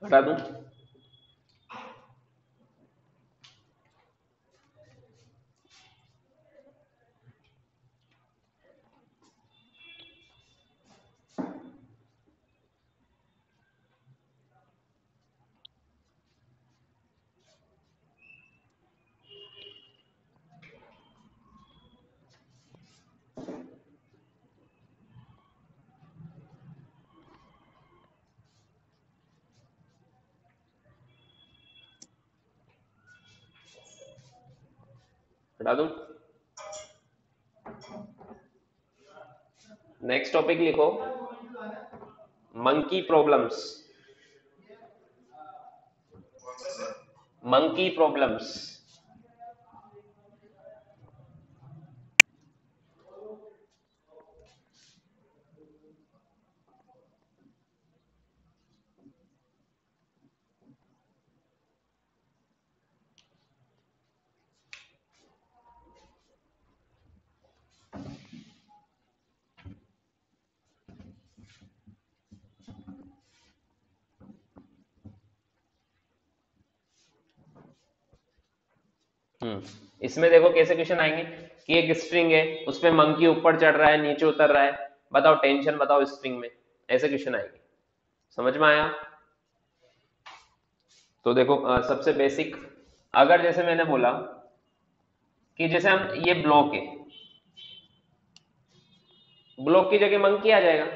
हटा दूं? हटा दूं? नेक्स्ट टॉपिक लिखो, मंकी प्रॉब्लम्स। कौन सा सर? Monkey problems. इसमें देखो कैसे क्वेश्चन आएंगे कि एक स्ट्रिंग है, उस पे मंकी ऊपर चढ़ रहा है, नीचे उतर रहा है, बताओ टेंशन बताओ स्ट्रिंग में, ऐसे क्वेश्चन आएंगे। समझ में आया? तो देखो सबसे बेसिक, अगर जैसे मैंने बोला कि जैसे हम ये ब्लॉक है, ब्लॉक की जगह मंकी आ जाएगा,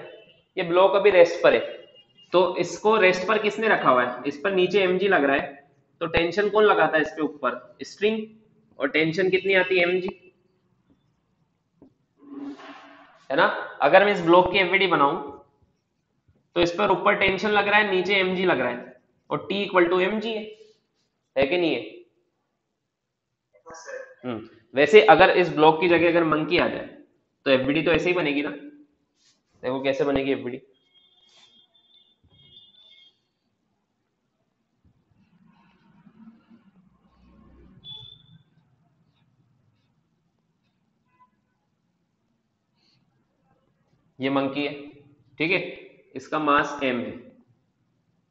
ये ब्लॉक अभी रेस्ट पर है, तो इसको रेस्ट पर किसने रखा हुआ है? इस पर नीचे एमजी लग रहा है, तो टेंशन कौन लगाता है इस पे ऊपर? स्ट्रिंग। और टेंशन कितनी आती है? एमजी, है ना? अगर मैं इस ब्लॉक की एफवीडी बनाऊं तो इस पर ऊपर टेंशन लग रहा है, नीचे एमजी लग रहा है, और टी इक्वल टू एमजी है कि नहीं है? हाँ सर। वैसे अगर इस ब्लॉक की जगह अगर मंकी आ जाए तो एफवीडी तो ऐसे ही बनेगी ना। देखो कैसे बनेगी एफवीडी। ये मंकी है, ठीक है, इसका मास एम है।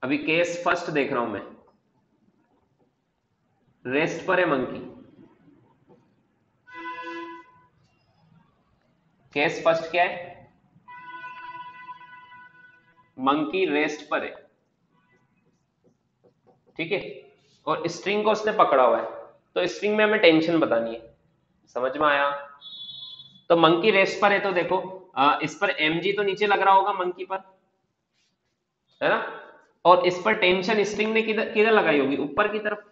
अभी केस फर्स्ट देख रहा हूं मैं, रेस्ट पर है मंकी। केस फर्स्ट क्या है? मंकी रेस्ट पर है, ठीक है, और स्ट्रिंग को उसने पकड़ा हुआ है, तो स्ट्रिंग में हमें टेंशन बतानी है। समझ में आया? तो मंकी रेस्ट पर है, तो देखो इस पर एमजी तो नीचे लग रहा होगा मंकी पर, है ना? और इस पर टेंशन स्ट्रिंग ने किधर किधर लगाई होगी? ऊपर की तरफ।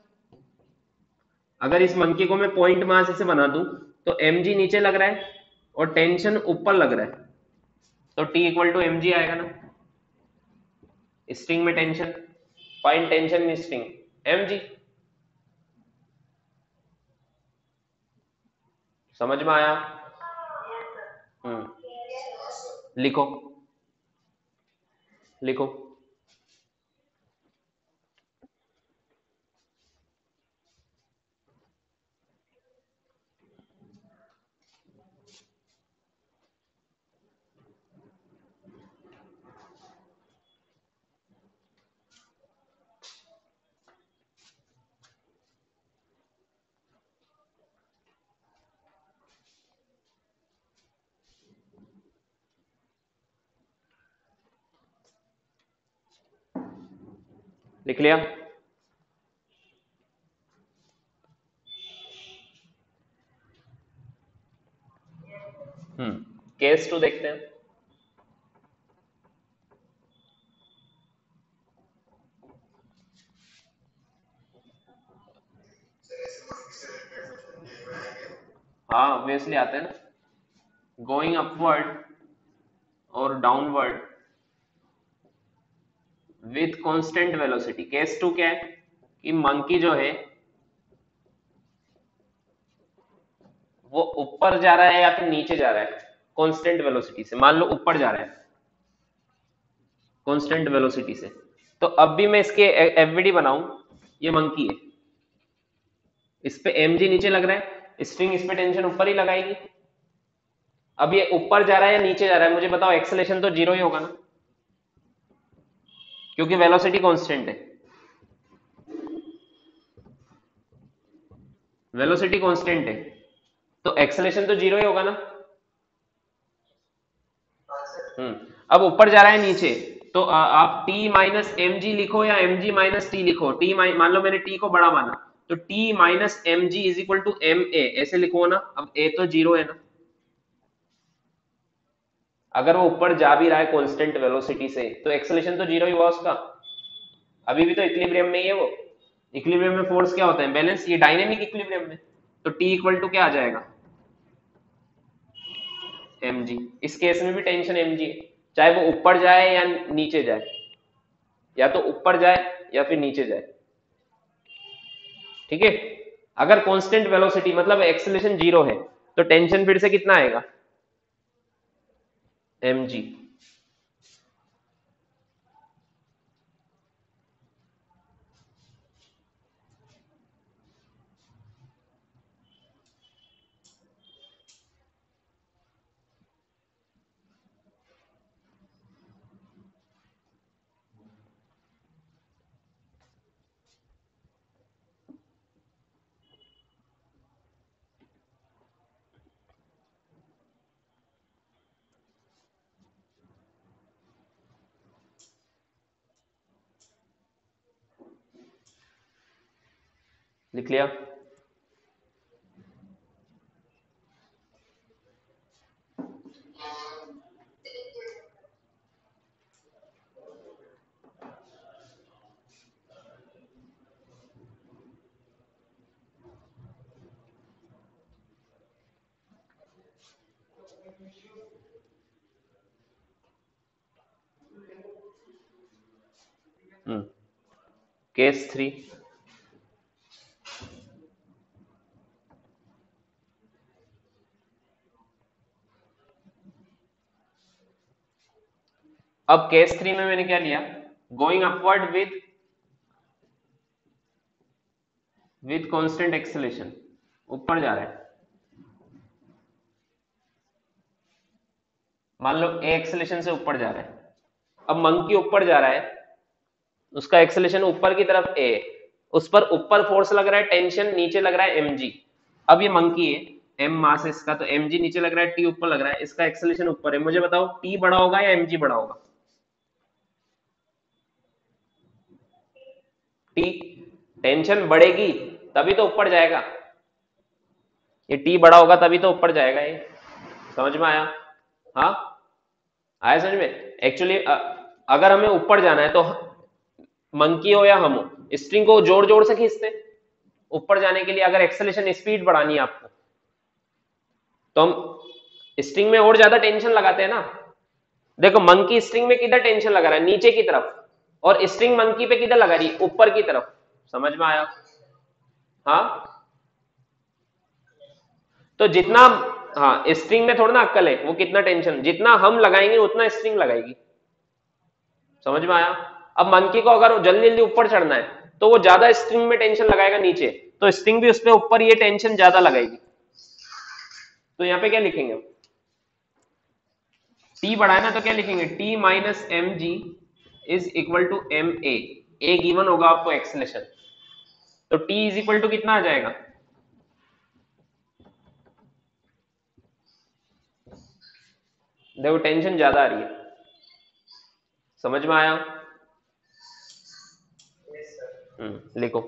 अगर इस मंकी को मैं पॉइंट मास ऐसे बना दूं तो mg नीचे लग रहा है और टेंशन ऊपर लग रहा है, तो T equal to M G आएगा ना। स्ट्रिंग में टेंशन, find tension in string, mg। समझ में आया? लिखो, लिखो। लिख लिया? केस 2 देखते हैं। हाँ ऑब्वियसली आते हैं ना, गोइंग अपवर्ड और downward with constant velocity. Case 2 क्या है कि मंकी जो है वो ऊपर जा रहा है या फिर नीचे जा रहा है कांस्टेंट वेलोसिटी से। मान लो ऊपर जा रहा है कांस्टेंट वेलोसिटी से, तो अब भी मैं इसके एफवीडी बनाऊं, ये मंकी है, इस पे mg नीचे लग रहा है, स्ट्रिंग इस पे टेंशन ऊपर ही लगाएगी। अब ये ऊपर जा रहा है या नीचे जा रहा है, मुझे बताओ, एक्सेलेरेशन तो जीरो ही होगा ना, क्योंकि वेलोसिटी कांस्टेंट है। वेलोसिटी कांस्टेंट है तो एक्सेलेरेशन तो जीरो ही होगा ना। अब ऊपर जा रहा है नीचे, तो आप t माइनस एम जी लिखो या mg माइनस टी लिखो। मान लो मैंने t को बड़ा माना, तो t minus M G is equal to M A, ऐसे लिखो ना। अब a तो जीरो है ना, अगर वो ऊपर जा भी रहा है कांस्टेंट वेलोसिटी से तो एक्सेलेरेशन तो जीरो ही हुआ उसका, अभी भी तो इक्विलिब्रियम में ही है वो। इक्विलिब्रियम में फोर्स क्या होता है, बैलेंस। ये डायनेमिक इक्विलिब्रियम में, तो t इक्वल टू क्या आ जाएगा, mg। इस केस में भी टेंशन mg है, चाहे वो ऊपर जाए या नीचे जाए, या तो ऊपर जाए या फिर नीचे जाए, ठीक है। अगर कांस्टेंट वेलोसिटी मतलब एक्सेलरेशन जीरो है तो टेंशन फिर से कितना आएगा, mg। लिख लिया? केस 3, अब केस 3 में मैंने क्या लिया, going upward with constant acceleration, ऊपर जा रहा है। मान लो ए एक्सेलरेशन से ऊपर जा रहा है, अब मंकी ऊपर जा रहा है, उसका एक्सेलरेशन ऊपर की तरफ ए, उस पर ऊपर फोर्स लग रहा है, टेंशन नीचे लग रहा है mg। अब ये मंकी है, m मास है इसका, तो mg नीचे लग रहा है, t ऊपर लग रहा है, इसका एक्सेलरेशन ऊपर है। मुझे बताओ t बड़ा होगा या mg बड़ा होगा, t। टेंशन बढ़ेगी तभी तो ऊपर जाएगा, ये t बड़ा होगा तभी तो ऊपर जाएगा ये। समझ में आया? हाँ आया समझ में? एक्चुअली अगर हमें ऊपर जाना है तो मंकी हो या हम हो, स्ट्रिंग को जोर जोर से खींचते हैं ऊपर जाने के लिए। अगर एक्सेलरेशन स्पीड बढ़ानी है आपको तो हम स्ट्रिंग में और ज्यादा टेंशन लगाते हैं ना। देखो मंकी स्ट्रिंग में किधर टेंशन लगा रहा है, नीचे की तरफ, और स्ट्रिंग मंकी पे किधर लगा रही है, ऊपर की तरफ। समझ में आया? हाँ तो जितना, हाँ स्ट्रिंग में थोड़ा ना अक्कल है वो कितना टेंशन, जितना हम लगाएंगे उतना स्ट्रिंग लगाएगी। समझ में आया? अब मंकी को अगर जल्दी जल्दी ऊपर चढ़ना है तो वो ज्यादा स्ट्रिंग में टेंशन लगाएगा नीचे, तो स्ट्रिंग भी उस पर ऊपर ये टेंशन ज्यादा लगाएगी। तो यहाँ पे क्या लिखेंगे, टी बढ़ा है ना, तो क्या लिखेंगे, T minus M G is equal to M A given होगा आपको एक्सेलेरेशन, तो टी इज इक्वल टू कितना आ जाएगा, देखो टेंशन ज्यादा आ रही है। समझ में आया? लिखो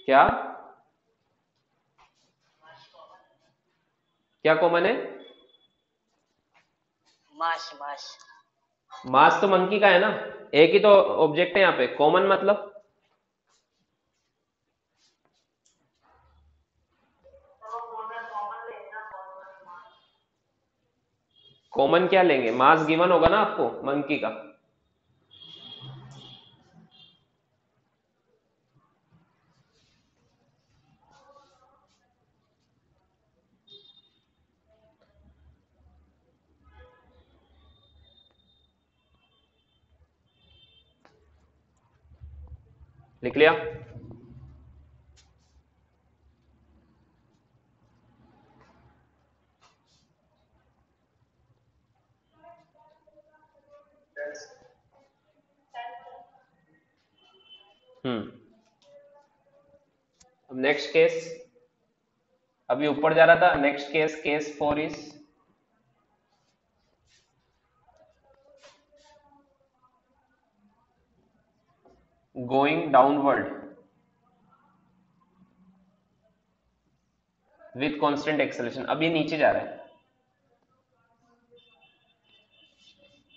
क्या क्या कॉमन है? मास मास मास तो मंकी का है ना, एक ही तो ऑब्जेक्ट है यहाँ पे। कॉमन मतलब कॉमन क्या लेंगे? मास गिवन होगा ना आपको मंकी का। लिख लिया? अब नेक्स्ट केस, अभी ऊपर जा रहा था। Next case, case 4 is going downward with constant acceleration. अब ये नीचे जा रहा है।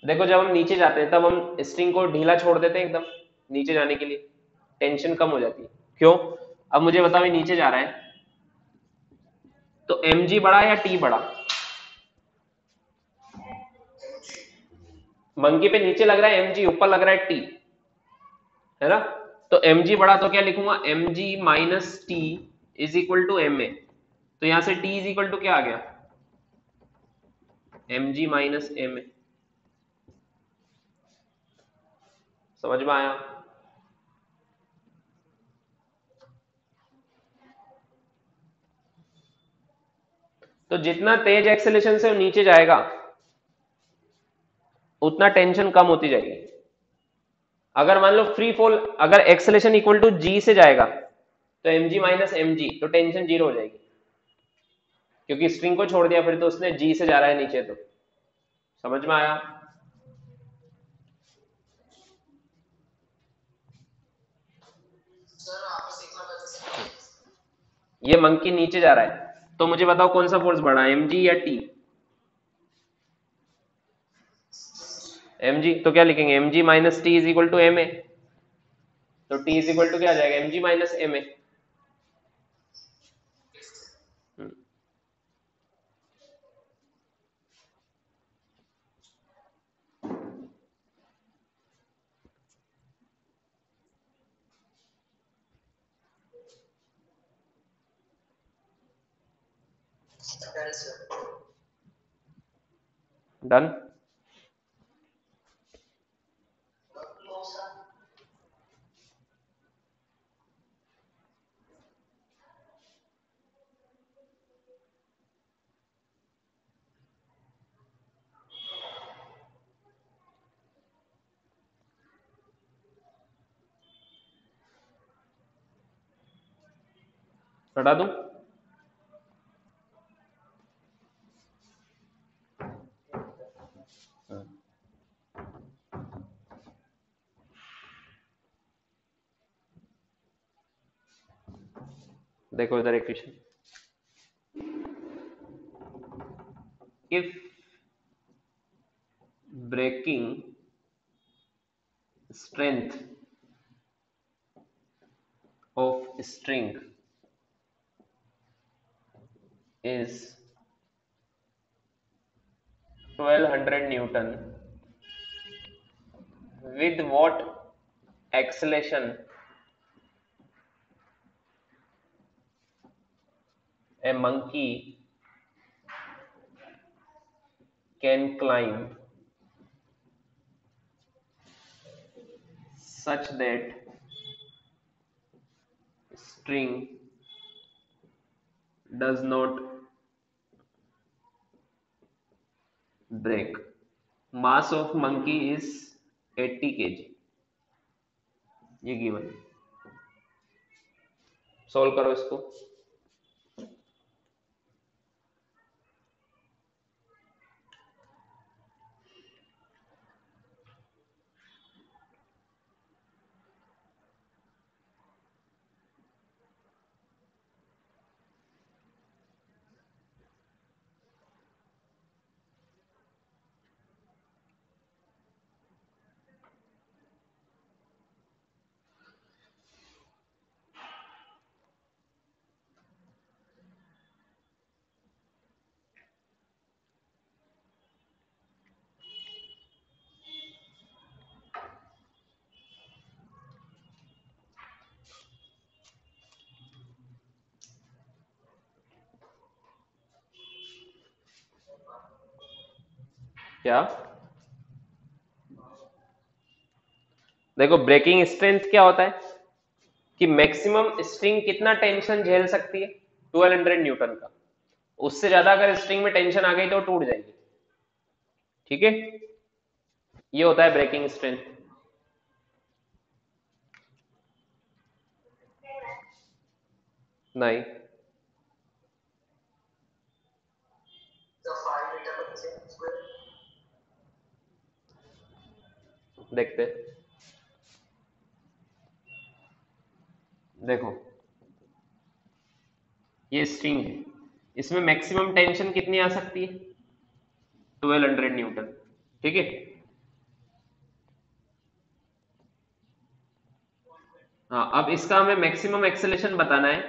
देखो जब हम नीचे जाते हैं तब हम स्ट्रिंग को ढीला छोड़ देते हैं एकदम नीचे जाने के लिए, टेंशन कम हो जाती है। क्यों? अब मुझे बताओ, ये नीचे जा रहा है तो mg बड़ा या t बड़ा? मंकी पे नीचे लग रहा है mg, ऊपर लग रहा है t, है ना? तो mg बड़ा तो क्या लिखूंगा? mg minus t is equal to ma। तो यहां से t इज इक्वल टू क्या आ गया? mg minus ma। समझ में आया? तो जितना तेज एक्सेलेरेशन से वो नीचे जाएगा उतना टेंशन कम होती जाएगी। अगर मान लो फ्री फॉल, अगर एक्सेलेरेशन इक्वल टू जी से जाएगा तो mg माइनस mg, तो टेंशन जीरो हो जाएगी, क्योंकि स्ट्रिंग को छोड़ दिया फिर तो उसने जी से जा रहा है नीचे। तो समझ में आया? सर आपस एक बार जैसे ये मंकी नीचे जा रहा है तो मुझे बताओ कौन सा फोर्स बढ़ा, mg या t? mg। तो क्या लिखेंगे? mg minus T is equal to ma। तो t इज इक्वल टू क्या आ जाएगा? mg minus ma। डन? हटा दूं? देखो इधर एक question, if breaking strength of string is 1200 Newton, with what acceleration a monkey can climb such that string does not break? Mass of monkey is 80 kg। ये गिवन। सॉल्व करो इसको। क्या? देखो ब्रेकिंग स्ट्रेंथ क्या होता है कि मैक्सिमम स्ट्रिंग कितना टेंशन झेल सकती है, 1200 न्यूटन का। उससे ज्यादा अगर स्ट्रिंग में टेंशन आ गई तो टूट जाएगी। ठीक है, ये होता है ब्रेकिंग स्ट्रेंथ। नहीं, तो 5 मीटर पर सेकंड स्क्वायर। देखते, देखो ये स्ट्रिंग है, इसमें मैक्सिमम टेंशन कितनी आ सकती है, 1200 न्यूटन। ठीक है, हाँ अब इसका हमें मैक्सिमम एक्सेलेरेशन बताना है,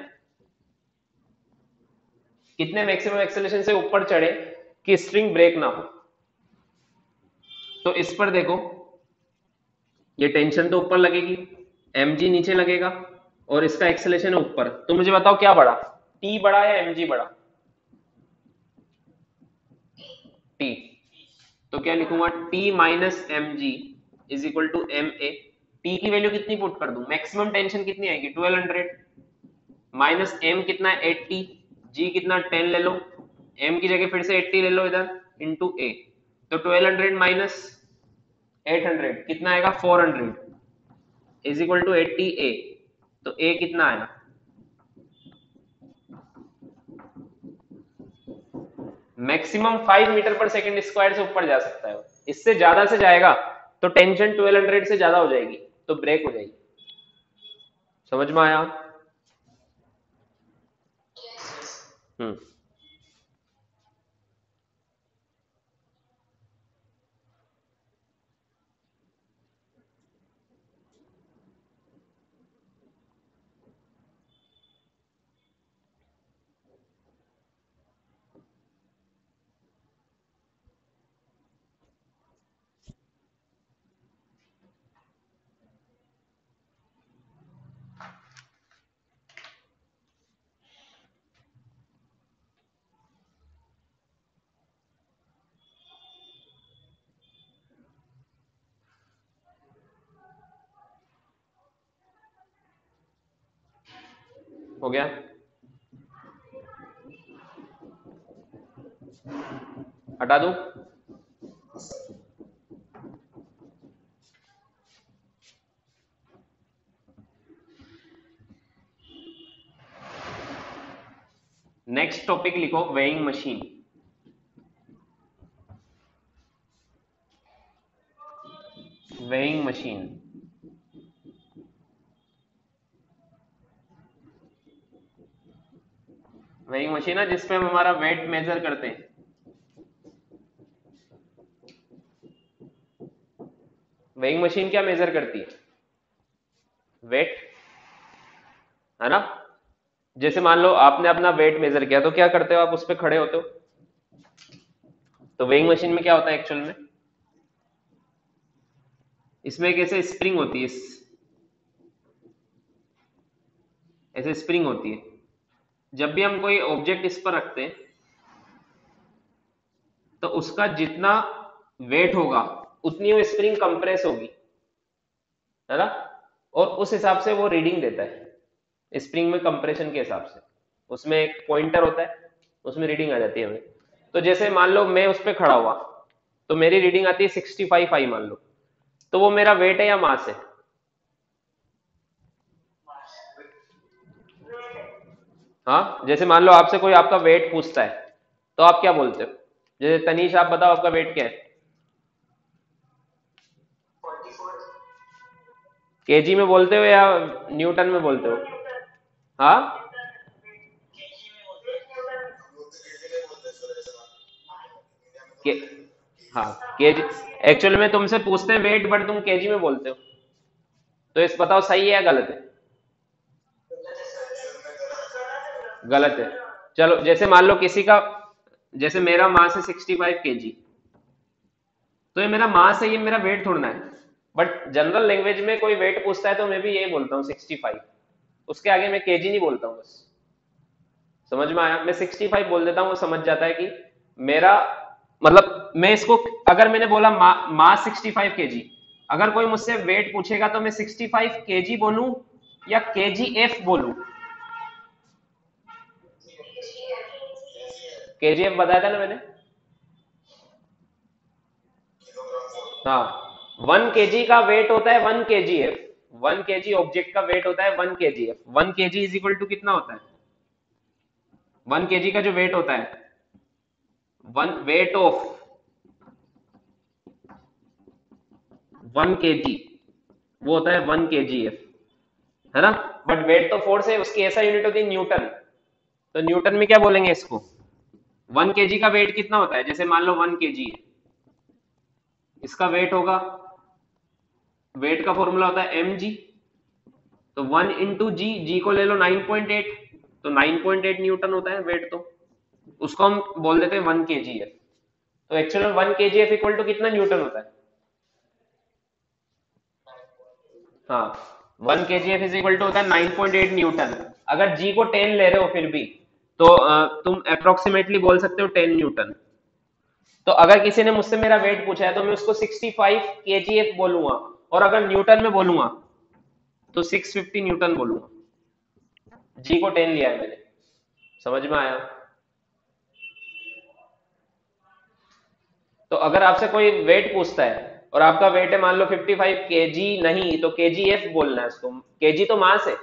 कितने मैक्सिमम एक्सेलेरेशन से ऊपर चढ़े कि स्ट्रिंग ब्रेक ना हो। तो इस पर देखो, ये टेंशन तो ऊपर लगेगी, mg नीचे लगेगा, और इसका एक्सेलेरेशन है ऊपर। तो मुझे बताओ क्या बड़ा, t बड़ा या mg बड़ा? t। तो क्या लिखूंगा, t minus M G is equal to M A. T की वैल्यू कितनी पुट कर दूं, मैक्सिमम टेंशन कितनी आएगी 1200, माइनस एम कितना है 80, जी कितना 10 ले लो, एम की जगह फिर से 80 ले लो इधर, इंटू ए। तो 1200 माइनस 800 कितना आएगा 400 इज इक्वल टू 80 ए। तो ए कितना आया, मैक्सिमम 5 मीटर पर सेकंड स्क्वायर से ऊपर जा सकता है। इससे ज्यादा से जाएगा तो टेंशन 1200 से ज्यादा हो जाएगी, तो ब्रेक हो जाएगी। समझ में आया? हम्म, हो गया? हटा दूं? नेक्स्ट टॉपिक लिखो, weighing machine. Weighing machine, weighing machine है जिसपे हम हमारा वेट मेजर करते हैं। वेइंग मशीन क्या मेजर करती है, वेट, है ना? जैसे मान लो आपने अपना वेट मेजर किया, तो क्या करते हो आप, उस पर खड़े होते हो। तो वेइंग मशीन में क्या होता है एक्चुअल में, इसमें एक ऐसे स्प्रिंग होती है, ऐसे स्प्रिंग होती है। जब भी हम कोई ऑब्जेक्ट इस पर रखते हैं तो उसका जितना वेट होगा उतनी वो स्प्रिंग कंप्रेस होगी, है ना? और उस हिसाब से वो रीडिंग देता है, स्प्रिंग में कंप्रेशन के हिसाब से। उसमें एक पॉइंटर होता है, उसमें रीडिंग आ जाती है हमें। तो जैसे मान लो मैं उस पर खड़ा हुआ, तो मेरी रीडिंग आती है 65 आई मान लो, तो वो मेरा वेट है या मास है? हाँ, जैसे मान लो आपसे कोई आपका वेट पूछता है, तो आप क्या बोलते हो? जैसे तनीश आप बताओ आपका वेट क्या है? 44 केजी में बोलते हो या न्यूटन में बोलते हो? हाँ, के, हाँ केजी। एक्चुअल में तुमसे पूछते हैं वेट, बट तुम केजी में बोलते हो। तो इस बताओ सही है या गलत है? गलत है। चलो जैसे मान लो किसी का, जैसे मेरा मास है 65 केजी, तो ये मेरा मास है, ये मेरा वेट थोड़ा है। बट जनरल लैंग्वेज में कोई वेट पूछता है तो मैं भी यही बोलता हूँ 65, उसके आगे मैं केजी नहीं बोलता हूँ बस। समझ में आया? मैं 65 बोल देता हूँ, वो समझ जाता है कि मेरा मतलब मैं इसको अगर मैंने बोला मास 65 केजी, अगर कोई मुझसे वेट पूछेगा तो मैं 65 केजी बोलूं या केजीएफ बोलूं? केजीएफ बताया था ना मैंने। हाँ, 1 केजी का वेट होता है 1 केजीएफ। 1 केजी ऑब्जेक्ट का वेट होता है 1 KGF. 1 KG is equal to कितना होता है? 1 केजी का जो वेट होता है, वन वेट ऑफ 1 केजी, वो होता है 1 केजीएफ, है ना। बट वेट तो फोर्स है, उसकी ऐसा यूनिट होती है न्यूटन। तो न्यूटन में क्या बोलेंगे इसको? 1 केजी का वेट कितना होता है? जैसे मान लो 1 केजी है, इसका वेट होगा, वेट का फॉर्मूला होता है mg, तो 1 इंटू जी, जी को ले लो 9.8, तो 9.8 न्यूटन होता है वेट। तो उसको हम बोल देते हैं 1 केजीएफ। तो एक्चुअल में 1 केजीएफ इक्वल टू कितना न्यूटन होता है? हाँ, 1 केजीएफ इज इक्वल टू होता है 9.8 न्यूटन। अगर जी को 10 ले रहे हो फिर भी, तो तुम अप्रोक्सीमेटली बोल सकते हो 10 न्यूटन। तो अगर किसी ने मुझसे मेरा वेट पूछा है तो मैं उसको 65 केजीएफ बोलूंगा, और अगर न्यूटन में बोलूंगा तो 650 न्यूटन बोलूंगा। जी को 10 लिया है मैंने। समझ में आया? तो अगर आपसे कोई वेट पूछता है और आपका वेट है मान लो 55 केजी, नहीं तो केजीएफ बोलना है उसको। केजी तो मास है।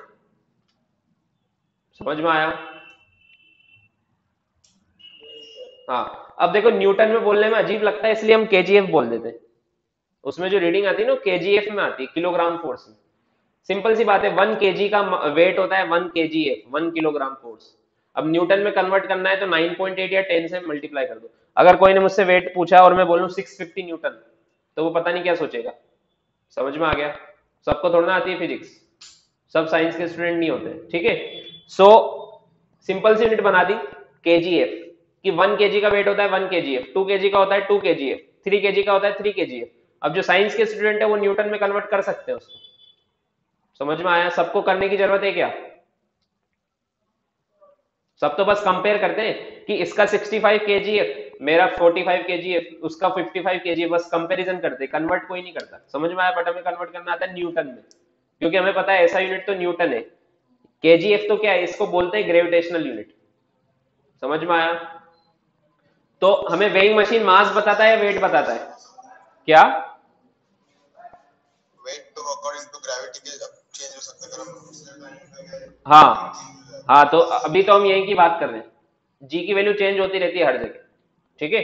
समझ में आया? हाँ, अब देखो न्यूटन में बोलने में अजीब लगता है इसलिए हम केजीएफ बोल देते हैं। उसमें जो रीडिंग आती है ना केजीएफ में आती है, किलोग्राम फोर्स में। सिंपल सी बात है, 1 केजी का वेट होता है 1 केजीएफ, 1 किलोग्राम फोर्स। अब न्यूटन में कन्वर्ट करना है तो 9.8 या 10 से मल्टीप्लाई कर दो। अगर कोई ने मुझसे वेट पूछा और मैं बोलूं 650 न्यूटन, तो वो पता नहीं क्या सोचेगा। समझ में आ गया? सबको थोड़ा ना आती है फिजिक्स, सब साइंस के स्टूडेंट नहीं होते, ठीक है। सो सिंपल सी यूनिट बना दी केजीएफ, कि 1 केजी का वेट होता है 1 केजीएफ, 2 केजी का होता है 2 केजीएफ, 3 केजी का होता है 3 केजीएफ। अब जो साइंस के स्टूडेंट है वो न्यूटन में कन्वर्ट कर सकते हैं उसको। समझ में आया? सबको करने की जरूरत है क्या? सब तो बस कंपेयर करते हैं कि इसका 65 केजीएफ, मेरा 45 केजीएफ, उसका 55 केजीएफ, बस कंपैरिजन करते, कन्वर्ट कोई नहीं करता। समझ में आया? बट हमें कन्वर्ट करना आता है न्यूटन में, क्योंकि हमें पता है ऐसा यूनिट तो न्यूटन है। केजीएफ तो क्या है? इसको बोलते हैं ग्रेविटेशनल यूनिट। समझ में आया? तो हमें वेइंग मशीन मास बताता है या वेट बताता है? क्या? वेट तो अकॉर्डिंग टू ग्रेविटी के चेंज हो सकता है अगर हम। हाँ हाँ, तो अभी तो हम यही की बात कर रहे हैं। जी की वैल्यू चेंज होती रहती है हर जगह, ठीक है।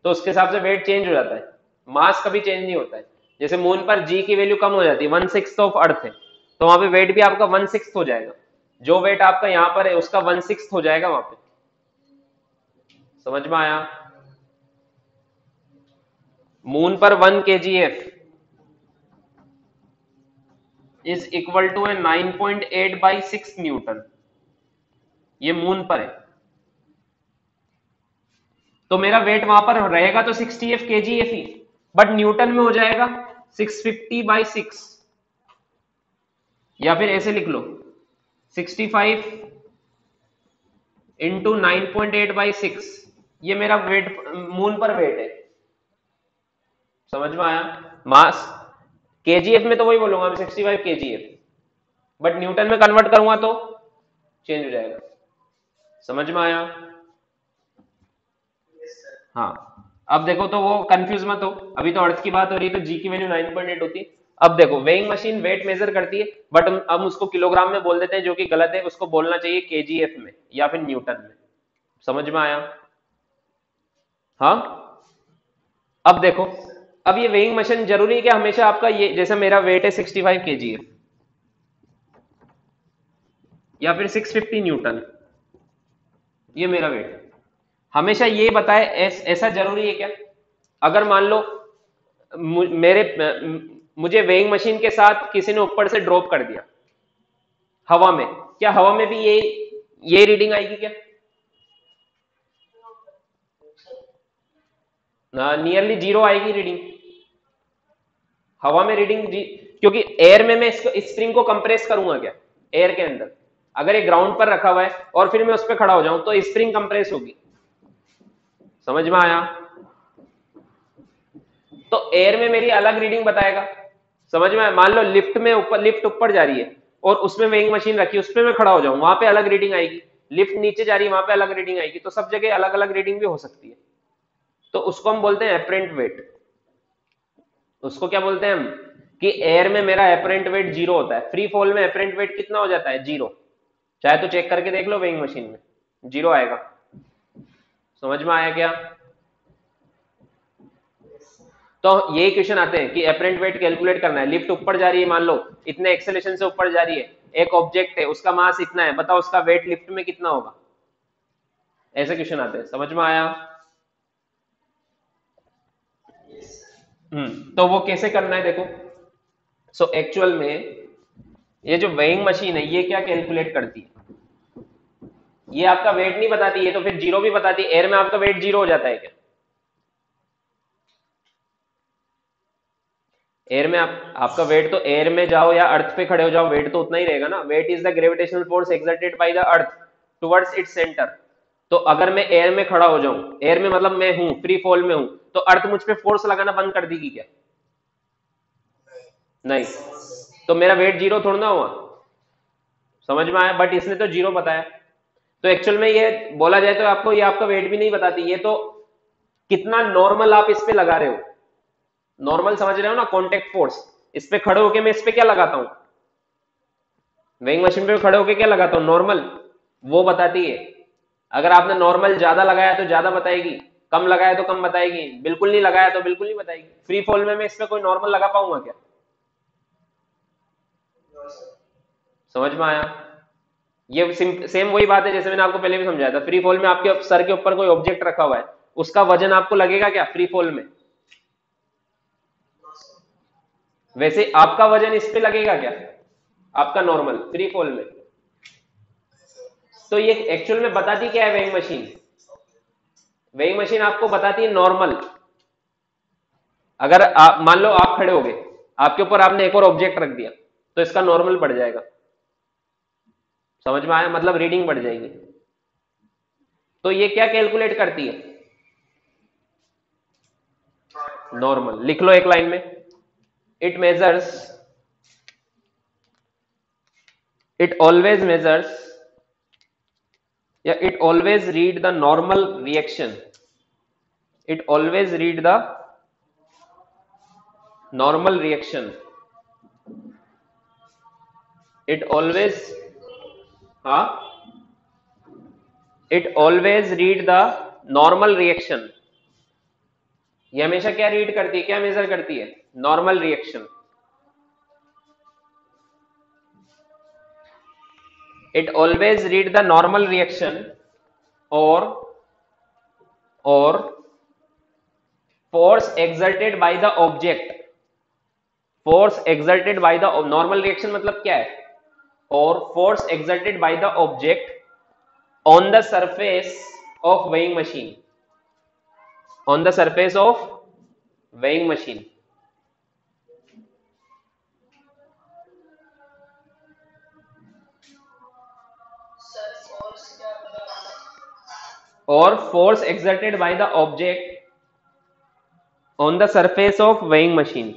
तो उसके हिसाब से वेट चेंज हो जाता है, मास कभी चेंज नहीं होता है। जैसे मून पर जी की वैल्यू कम हो जाती है, 1/6 ऑफ अर्थ है, तो वहां पे वेट भी आपका 1/6 हो जाएगा। जो वेट आपका यहाँ पर है उसका 1/6 हो जाएगा वहां पे। समझ में आया? मून पर 1 KGF is equal to a 9.8/6 newton. ये मून पर है, तो मेरा वेट वहां पर रहेगा तो 60 केजीएफ ही, बट न्यूटन में हो जाएगा 650/6। या फिर ऐसे लिख लो 65 इंटू 9.8/6, ये मेरा वेट मून पर वेट है। समझ में आया? मास केजीएफ में तो वही बोलूंगा मैं 65 केजीएफ, बट न्यूटन में कन्वर्ट करूंगा तो चेंज हो जाएगा। समझ में आया? हाँ, अब देखो तो वो कंफ्यूज मत हो, अभी तो अर्थ की बात हो रही है तो जी की वैल्यू 9.8 होती है। अब देखो वेइंग मशीन वेट मेजर करती है, बट हम उसको किलोग्राम में बोल देते हैं, जो कि गलत है। उसको बोलना चाहिए केजीएफ में या फिर न्यूटन में। समझ में आया? हाँ, अब देखो, अब ये वेइंग मशीन जरूरी है कि हमेशा आपका ये, जैसे मेरा वेट है 65 केजीएफ या फिर 650 न्यूटन, ये मेरा वेट है, हमेशा ये बताए ऐसा जरूरी है क्या? अगर मान लो मुझे वेइंग मशीन के साथ किसी ने ऊपर से ड्रॉप कर दिया हवा में, क्या हवा में भी ये रीडिंग आएगी क्या? नियरली जीरो आएगी रीडिंग। हवा में रीडिंग क्योंकि एयर में मैं इसको स्प्रिंग को कंप्रेस करूंगा क्या एयर के अंदर? अगर ये ग्राउंड पर रखा हुआ है और फिर मैं उस पर खड़ा हो जाऊं तो स्प्रिंग कंप्रेस होगी। समझ में आया? तो एयर में मेरी अलग रीडिंग बताएगा, समझ में आया? मान लो लिफ्ट में ऊपर, लिफ्ट ऊपर जा रही है और उसमें वेइंग मशीन रखी है, उस पर मैं खड़ा हो जाऊं, वहां पे अलग रीडिंग आएगी। लिफ्ट नीचे जा रही है, वहां पे अलग रीडिंग आएगी। तो सब जगह अलग अलग रीडिंग भी हो सकती है। तो उसको हम बोलते हैं एपरेंट वेट। उसको क्या बोलते हैं हम, कि एयर में मेरा एपरेंट वेट 0 होता है, फ्री फॉल में एपरेंट वेट कितना हो जाता है, 0। चाहे तो चेक करके देख लो वेइंग मशीन में, 0 आएगा। समझ में आया क्या? तो यही क्वेश्चन आते हैं कि एपरेंट वेट कैलकुलेट करना है। लिफ्ट ऊपर जा रही है, मान लो इतने एक्सेलेरेशन से ऊपर जा रही है, एक ऑब्जेक्ट है, उसका मास इतना है, बताओ उसका वेट लिफ्ट में कितना होगा। ऐसे क्वेश्चन आते हैं, समझ में आया? तो वो कैसे करना है देखो। सो एक्चुअल में ये जो वेइंग मशीन है ये क्या कैलकुलेट करती है, ये आपका वेट नहीं बताती, ये तो फिर 0 भी बताती है। एयर में आपका वेट 0 हो जाता है क्या? एयर में आपका वेट तो, एयर में जाओ या अर्थ पे खड़े हो जाओ, वेट तो उतना ही रहेगा ना। Weight is the gravitational force exerted by the earth towards its centre. तो अगर मैं एयर में खड़ा हो जाऊं, एयर में मतलब मैं हूं, फ्री फॉल में हूं, तो अर्थ मुझ पे फोर्स लगाना बंद कर देगी क्या? नहीं। तो मेरा वेट 0 थोड़ा ना हुआ, समझ में आया? बट इसने तो 0 बताया। तो एक्चुअल में ये बोला जाए तो आपको, ये आपका वेट भी नहीं बताती, ये तो कितना नॉर्मल आप इस पे लगा रहे हो। नॉर्मल समझ रहे हो ना, कॉन्टेक्ट फोर्स। इस पे खड़े होके मैं इस पे क्या लगाता हूं, वेइंग मशीन पे खड़े होके क्या लगाता हूं, नॉर्मल, वो बताती है। अगर आपने नॉर्मल ज्यादा लगाया तो ज्यादा बताएगी, कम लगाया तो कम बताएगी, बिल्कुल नहीं लगाया तो बिल्कुल नहीं बताएगी। फ्री फॉल में मैं इस पे कोई नॉर्मल लगा पाऊंगा क्या? समझ में आया? ये सेम वही बात है जैसे मैंने आपको पहले भी समझाया था। फ्री फॉल में आपके सर के ऊपर कोई ऑब्जेक्ट रखा हुआ है, उसका वजन आपको लगेगा क्या फ्री फॉल में? वैसे आपका वजन इस पे लगेगा क्या, आपका नॉर्मल फ्री फॉल में? तो ये एक्चुअल में बताती क्या है वेइंग मशीन? वेइंग मशीन आपको बताती है नॉर्मल। अगर आप मान लो आप खड़े हो गए, आपके ऊपर आपने एक और ऑब्जेक्ट रख दिया, तो इसका नॉर्मल बढ़ जाएगा। समझ में आया? मतलब रीडिंग बढ़ जाएगी। तो ये क्या कैलकुलेट करती है, नॉर्मल। लिख लो एक लाइन में, it measures, it always measures, yeah, it always read the normal reaction, it always read the normal reaction, it always, हाँ, it always read the normal reaction। ये हमेशा क्या रीड करती है, क्या मेजर करती है, normal reaction. it always read the normal reaction or force exerted by the object, force exerted by the normal reaction मतलब क्या है, और force exerted by the object on the surface of weighing machine, on the surface of weighing machine। or force exerted by the object on the surface of weighing machine।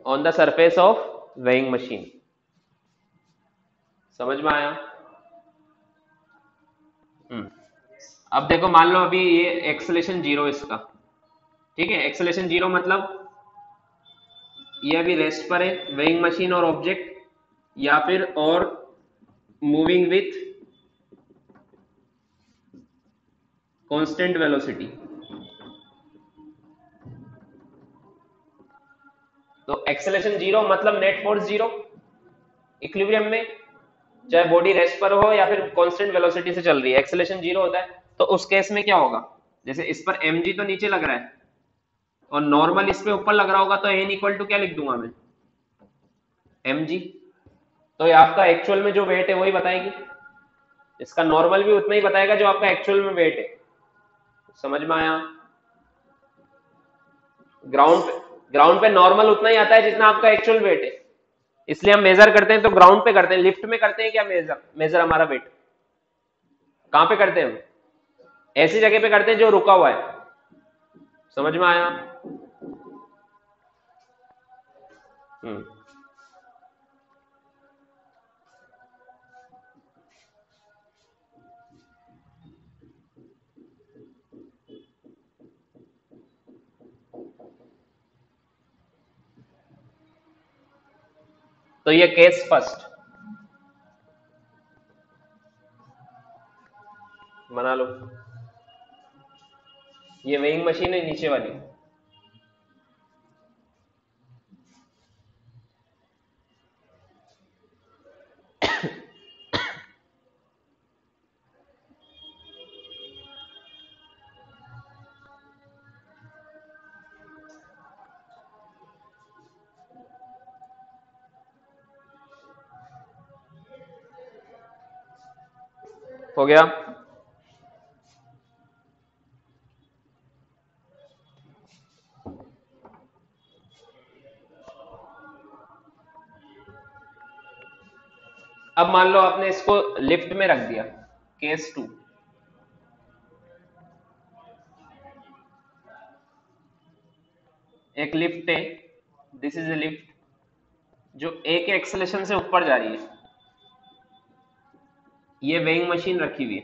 on the surface of weighing machine। समझ में आया? अब देखो, मान लो अभी ये एक्सेलेरेशन 0 इसका, ठीक है, एक्सेलेरेशन 0 मतलब ये अभी रेस्ट पर है, वेइंग मशीन और ऑब्जेक्ट, या फिर और मूविंग विथ कांस्टेंट वेलोसिटी। तो एक्सेलेरेशन 0 मतलब नेट फोर्स 0, इक्विलिब्रियम में, चाहे बॉडी रेस्ट पर हो या फिर कांस्टेंट वेलोसिटी से चल रही है, एक्सेलेरेशन 0 होता है। तो उस केस में क्या होगा, जैसे इस पर mg तो नीचे लग रहा है और नॉर्मल इस पे ऊपर लग रहा होगा, तो n इक्वल टू क्या लिख दूंगा मैं, mg। तो ये आपका एक्चुअल में जो वेट है वही बताएगी, इसका नॉर्मल भी उतना ही बताएगा जो आपका एक्चुअल में वेट है। समझ में आया? ग्राउंड पे नॉर्मल उतना ही आता है जितना आपका एक्चुअल वेट है, इसलिए हम मेजर करते हैं तो ग्राउंड पे करते हैं। लिफ्ट में करते हैं क्या मेजर हमारा वेट, कहां पे करते हैं हम, ऐसी जगह पे करते हैं जो रुका हुआ है। समझ में आया? हम्म। तो ये केस फर्स्ट बना लो। ये वेइंग मशीन है नीचे वाली। हो गया? अब मान लो आपने इसको लिफ्ट में रख दिया, केस टू। एक लिफ्ट है, दिस इज ए लिफ्ट जो ए के एक्सेलेरेशन से ऊपर जा रही है। ये वेइंग मशीन रखी हुई है।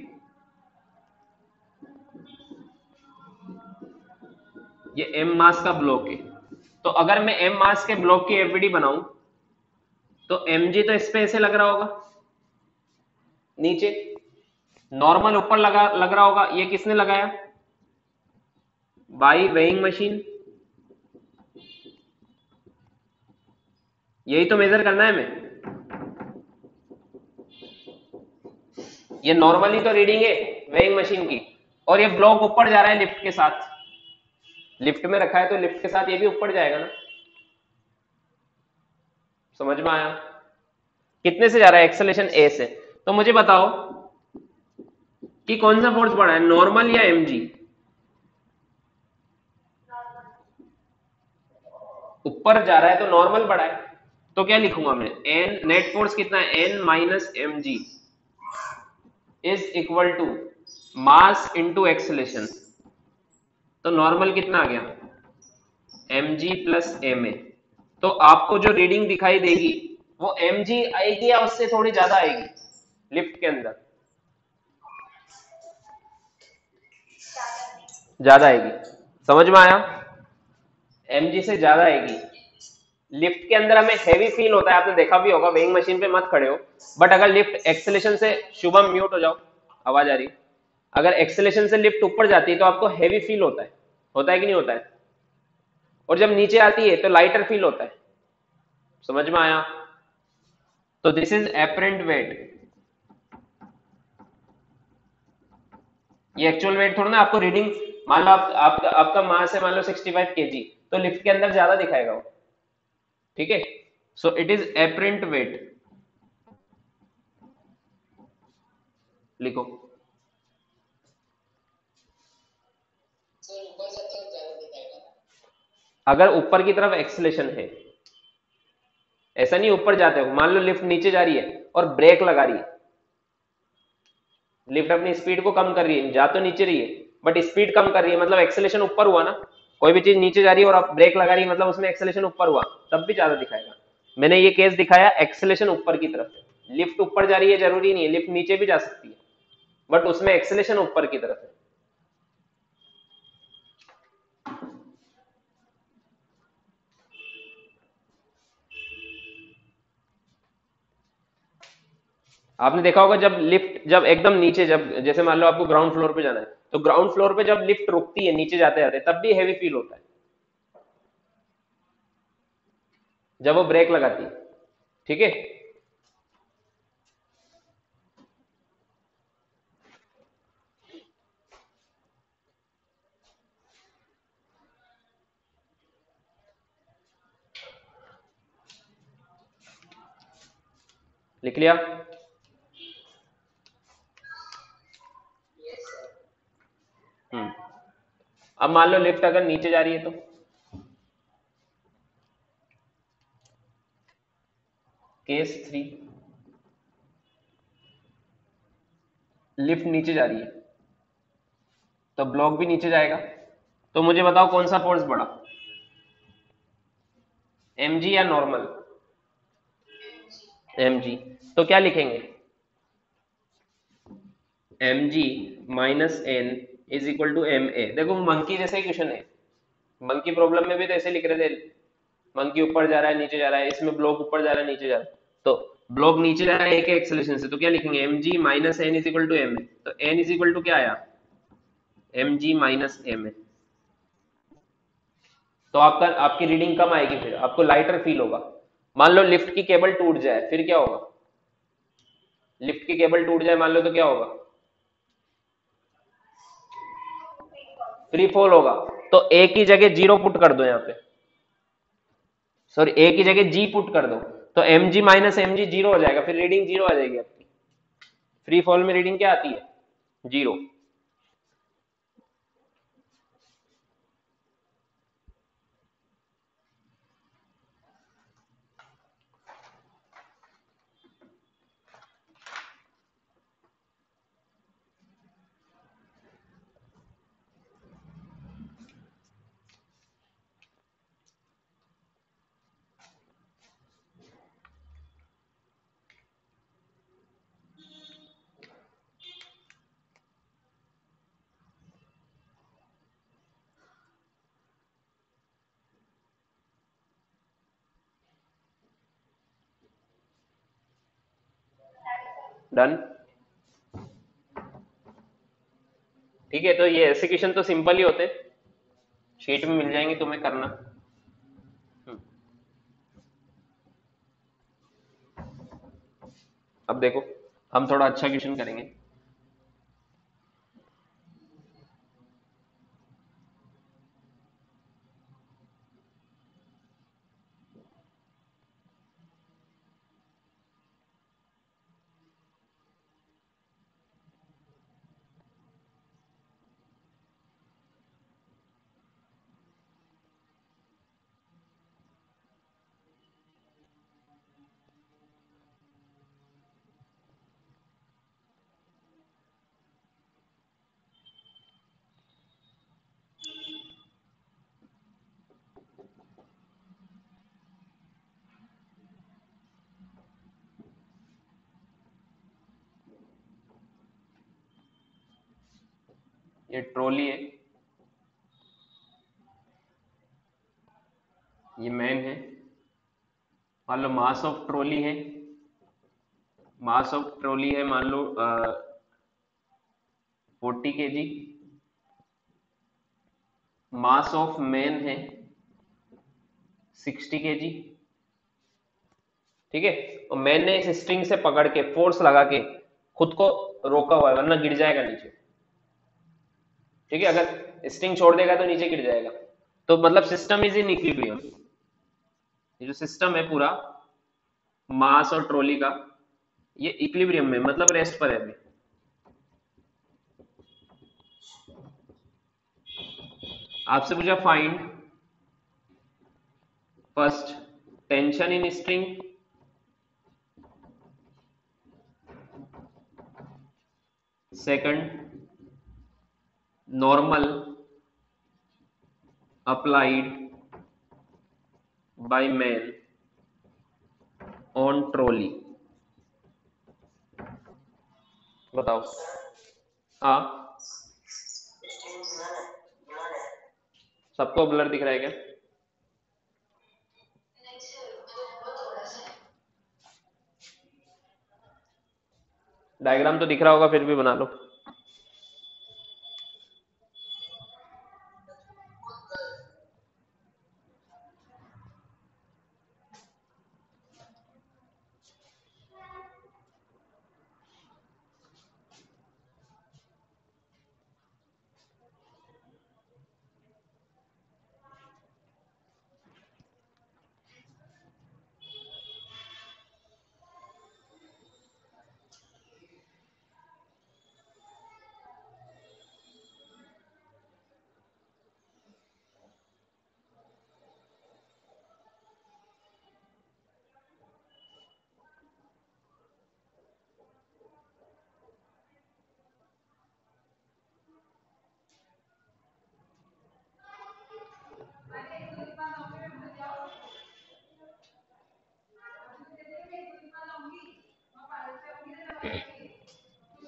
ये एम मास का ब्लॉक है। तो अगर मैं एम मास के ब्लॉक की एफबीडी बनाऊं तो एम जी तो इस पे ऐसे लग रहा होगा, नीचे नॉर्मल ऊपर लग रहा होगा। ये किसने लगाया? By weighing machine. यही तो मेजर करना है हमें। ये नॉर्मली तो रीडिंग है वेइंग मशीन की, और ये ब्लॉक ऊपर जा रहा है लिफ्ट के साथ। लिफ्ट में रखा है तो लिफ्ट के साथ ये भी ऊपर जाएगा ना। समझ में आया? कितने से जा रहा है? एक्सेलेरेशन ए से। तो मुझे बताओ कि कौन सा फोर्स बड़ा है, नॉर्मल या एमजी? ऊपर जा रहा है तो नॉर्मल बड़ा है। तो क्या लिखूंगा मैं? एन नेट फोर्स कितना है? N minus M G is equal to mass into acceleration. तो नॉर्मल कितना आ गया? M G plus M A. तो आपको जो रीडिंग दिखाई देगी वो एम जी आएगी या उससे थोड़ी ज्यादा आएगी? लिफ्ट के अंदर ज्यादा आएगी। समझ में आया? एम जी से ज्यादा आएगी। लिफ्ट के अंदर हमें हैवी फील होता है, आपने देखा भी होगा। वेइंग मशीन पे मत खड़े हो, बट अगर लिफ्ट एक्सेलेरेशन से, शुभम म्यूट हो जाओ, आवाज आ रही। अगर एक्सेलेरेशन से लिफ्ट ऊपर जाती है तो आपको हैवी फील होता है कि नहीं होता है? और जब नीचे आती है तो लाइटर फील होता है। समझ में आया? तो दिस इज एपरेंट वेट। ये एक्चुअल वेट थोड़ा ना, आपको रीडिंग, मान लो आपका मास है मान लो 65 केजी, तो लिफ्ट के अंदर ज्यादा दिखाएगा वो। ठीक है? So it is apparent wait. लिखो। अगर ऊपर की तरफ एक्सेलेरेशन है, ऐसा नहीं ऊपर जाते हो, मान लो लिफ्ट नीचे जा रही है और ब्रेक लगा रही है, लिफ्ट अपनी स्पीड को कम कर रही है, जा तो नीचे रही है बट स्पीड कम कर रही है, मतलब एक्सेलेरेशन ऊपर हुआ ना। कोई भी चीज नीचे जा रही है और आप ब्रेक लगा रही है, मतलब उसमें एक्सेलेरेशन ऊपर हुआ, तब भी ज्यादा दिखाएगा। मैंने ये केस दिखाया एक्सेलेरेशन ऊपर की तरफ है। लिफ्ट ऊपर जा रही है जरूरी नहीं है, लिफ्ट नीचे भी जा सकती है, बट उसमें एक्सेलेरेशन ऊपर की तरफ है। आपने देखा होगा जब लिफ्ट, जब एकदम नीचे, जब जैसे मान लो आपको ग्राउंड फ्लोर पे जाना है, तो ग्राउंड फ्लोर पे जब लिफ्ट रुकती है नीचे जाते जाते, तब भी हैवी फील होता है जब वो ब्रेक लगाती है। ठीक है? लिख लिया? हम्म। अब मान लो लिफ्ट अगर नीचे जा रही है तो केस 3, लिफ्ट नीचे जा रही है, तो ब्लॉक भी नीचे जाएगा। तो मुझे बताओ कौन सा फोर्स बढ़ा, mg या नॉर्मल? mg। तो क्या लिखेंगे, mg minus n is equal to ma। देखो मंकी जैसा ही क्वेश्चन है, मंकी प्रॉब्लम में भी तो ऐसे लिख रहे थे, मंकी ऊपर जा रहा है नीचे जा रहा है, इसमें ब्लॉक ऊपर जा रहा है नीचे जा रहा है, तो ब्लॉक नीचे जा रहा है एक एक्सेलरेशन से, तो क्या लिखेंगे, mg minus n is equal to ma। तो n इज इक्वल टू क्या आया, mg माइनस ma। तो आपका आपकी रीडिंग कम आएगी, फिर आपको लाइटर फील होगा। मान लो लिफ्ट की केबल टूट जाए, फिर क्या होगा, लिफ्ट की केबल टूट जाए मान लो, तो क्या होगा, फ्री फॉल होगा। तो ए की जगह जीरो पुट कर दो यहाँ पे, सॉरी ए की जगह जी पुट कर दो, तो M G minus M G zero हो जाएगा, फिर रीडिंग जीरो आ जाएगी आपकी। फ्री फॉल में रीडिंग क्या आती है, जीरो। डन। ठीक है, तो ये ऐसे क्वेश्चन तो सिंपल ही होते, शीट में मिल जाएंगे तुम्हें करना। अब देखो हम थोड़ा अच्छा क्वेश्चन करेंगे। ये ट्रॉली है, ये मैन है, मान लो मास ऑफ ट्रॉली है, मास ऑफ ट्रॉली है मान लो 40 kg, मास ऑफ मैन है 60 kg। ठीक है, और मैन ने इस स्ट्रिंग से पकड़ के फोर्स लगा के खुद को रोका हुआ है, वरना गिर जाएगा नीचे। ठीक है, अगर स्ट्रिंग छोड़ देगा तो नीचे गिर जाएगा। तो मतलब सिस्टम इज इन इक्विलिब्रियम, ये जो सिस्टम है पूरा मास और ट्रॉली का, ये इक्विलिब्रियम में मतलब रेस्ट पर है अभी। आपसे पूछा find first tension in string, second normal applied by man on trolley. बताओ। हाँ, सबको ब्लर दिख रहा है क्या? डायग्राम तो दिख रहा होगा, फिर भी बना लो।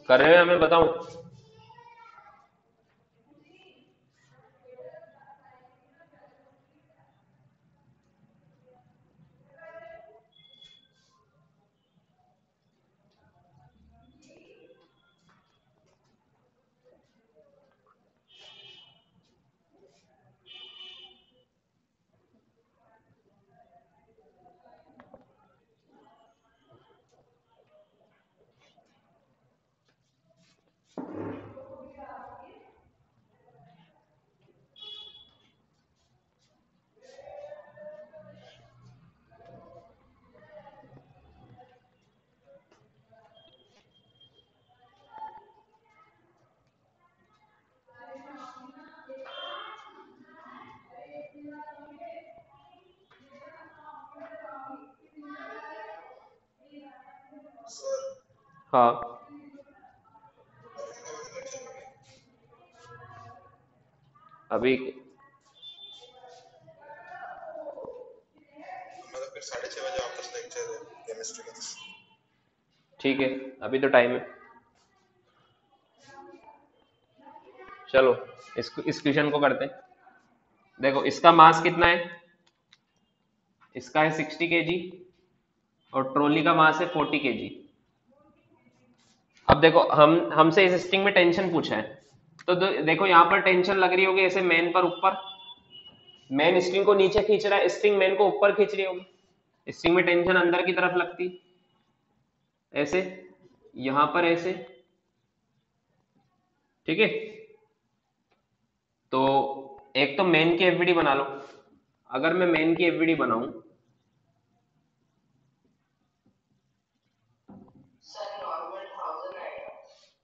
कर रहे हैं, मैं बताऊं? सर हाँ, अभी मतलब फिर 6:30 बजे वापस लेक्चर है केमिस्ट्री का। ठीक है, अभी तो टाइम है। चलो इस क्वेश्चन को करते हैं। देखो इसका मास कितना है, इसका है 60 kg और ट्रॉली का मास है 40 kg। अब देखो हमसे इस स्ट्रिंग में टेंशन पूछा है, तो देखो यहाँ पर टेंशन लग रही होगी ऐसे मेन पर ऊपर, मेन स्ट्रिंग को नीचे खींच रहा है, स्ट्रिंग मेन को ऊपर खींच रही होगी। स्ट्रिंग में टेंशन अंदर की तरफ लगती ऐसे, यहां पर ऐसे, ठीक है। तो एक तो मेन की एफवीडी बना लो। अगर मैं मेन की एफवीडी बनाऊं,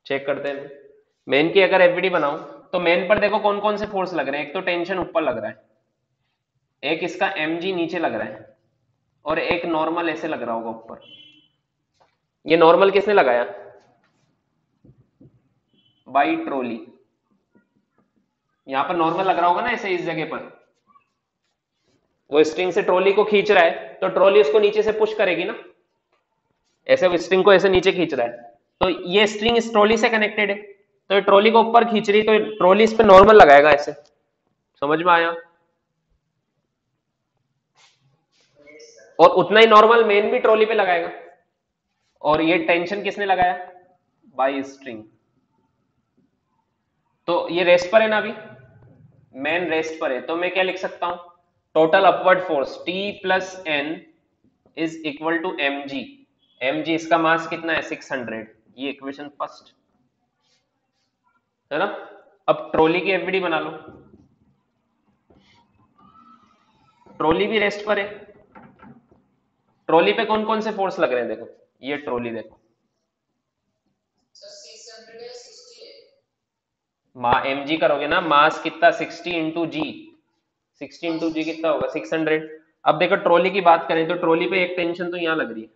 चेक करते हैं। मेन की अगर एफवीडी बनाऊं तो मेन पर देखो कौन कौन से फोर्स लग रहे हैं। एक तो टेंशन ऊपर लग रहा है, एक इसका mg नीचे लग रहा है, और एक नॉर्मल ऐसे लग रहा होगा ऊपर। ये नॉर्मल किसने लगाया? By trolley. यहां पर नॉर्मल लग रहा होगा ना ऐसे इस जगह पर, वो स्ट्रिंग से ट्रॉली को खींच रहा है तो ट्रॉली उसको नीचे से पुश करेगी ना, ऐसे स्ट्रिंग को ऐसे नीचे खींच रहा है, तो ये स्ट्रिंग इस ट्रॉली से कनेक्टेड है, तो ये ट्रॉली को ऊपर खींच रही, तो ट्रॉली इस पे नॉर्मल लगाएगा ऐसे। समझ में आया? और उतना ही नॉर्मल मेन भी ट्रॉली पे लगाएगा। और ये टेंशन किसने लगाया? By string. तो ये रेस्ट पर है ना अभी, मेन रेस्ट पर है, तो मैं क्या लिख सकता हूं? Total upward force T plus N is equal to mg। mg इसका मास कितना है? 600। ये इक्वेशन फर्स्ट है ना। अब ट्रॉली की एफवीडी बना लो। ट्रॉली भी रेस्ट पर है। ट्रॉली पे कौन कौन से फोर्स लग रहे हैं? देखो ये ट्रॉली देखो, mg करोगे ना, मास कितना? 60 इंटू जी। 60 इंटू जी कितना होगा? 600। अब देखो ट्रॉली की बात करें तो ट्रॉली पे एक टेंशन तो यहाँ लग रही है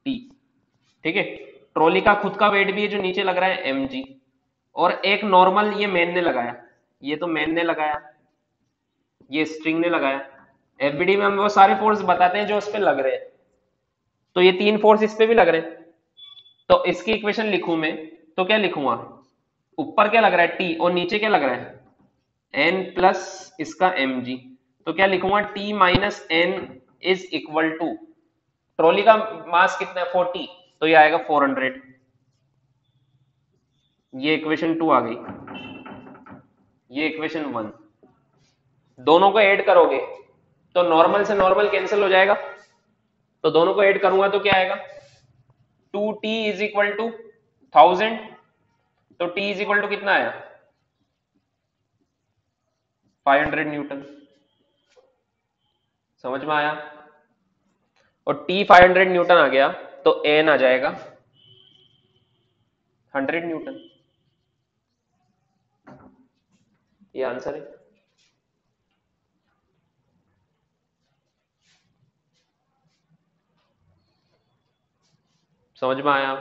टी, ठीक है। ट्रॉली का खुद का वेट भी है जो नीचे लग रहा है mg, और एक नॉर्मल ये मैन ने लगाया, ये तो मैन ने लगाया, ये स्ट्रिंग ने लगाया। एफबीडी में हम वो सारे फोर्स बताते हैं जो उस पर लग रहे हैं, तो ये 3 फोर्स इस पे भी लग रहे हैं। तो इसकी इक्वेशन लिखूं मैं तो क्या लिखूंगा? ऊपर क्या लग रहा है? टी, और नीचे क्या लग रहा है? एन प्लस इसका mg। तो क्या लिखूंगा? T minus N is equal to, trolley का मास कितना है? 40, तो ये आएगा 400। ये इक्वेशन 2 आ गई, ये इक्वेशन 1। दोनों को ऐड करोगे तो नॉर्मल से नॉर्मल कैंसिल हो जाएगा, तो दोनों को ऐड करूंगा तो क्या आएगा? 2t is equal to 1000। तो t इज इक्वल टू कितना आया? 500 न्यूटन। समझ में आया? और t 500 न्यूटन आ गया तो n आ जाएगा 100 न्यूटन। ये आंसर है। समझ में आया?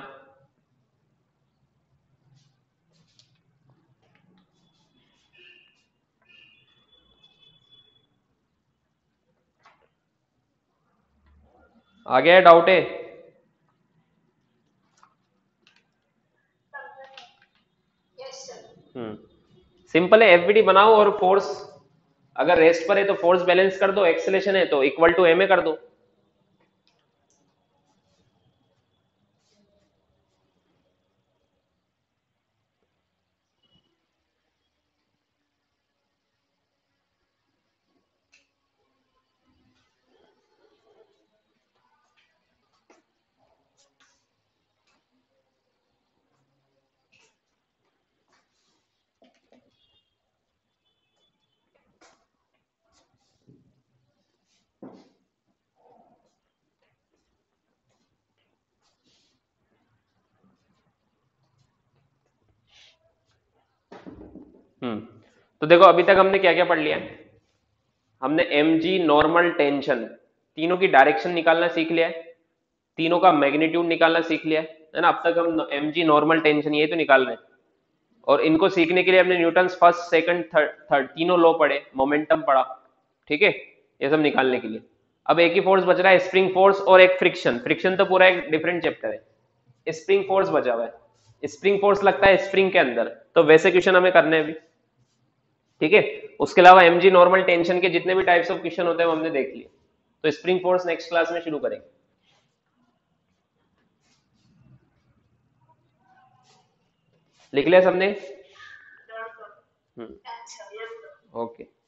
आ गया? डाउट है? सिंपल है, एफबीडी बनाओ और फोर्स, अगर रेस्ट पर है तो फोर्स बैलेंस कर दो, एक्सेलेरेशन है तो इक्वल टू एम ए कर दो। तो देखो अभी तक हमने क्या क्या पढ़ लिया है। हमने एम जी नॉर्मल टेंशन, तीनों की डायरेक्शन निकालना सीख लिया है, तीनों का मैग्नीट्यूड निकालना सीख लिया है ना। अब तक हम एम जी नॉर्मल टेंशन ये तो निकाल रहे हैं, और इनको सीखने के लिए हमने Newton's first second third third तीनों लॉ पढ़े, मोमेंटम पढ़ा, ठीक है, ये सब निकालने के लिए। अब एक ही फोर्स बच रहा है, स्प्रिंग फोर्स और एक फ्रिक्शन। फ्रिक्शन तो पूरा एक डिफरेंट चैप्टर है, स्प्रिंग फोर्स बचा हुआ है। स्प्रिंग फोर्स लगता है स्प्रिंग के अंदर, तो वैसे क्वेश्चन हमें करने हैं अभी, ठीक है। उसके अलावा एमजी नॉर्मल टेंशन के जितने भी टाइप्स ऑफ क्वेश्चन होते हैं वो हमने देख लिए। तो स्प्रिंग फोर्स नेक्स्ट क्लास में शुरू करेंगे। लिख लिया सबने? ओके।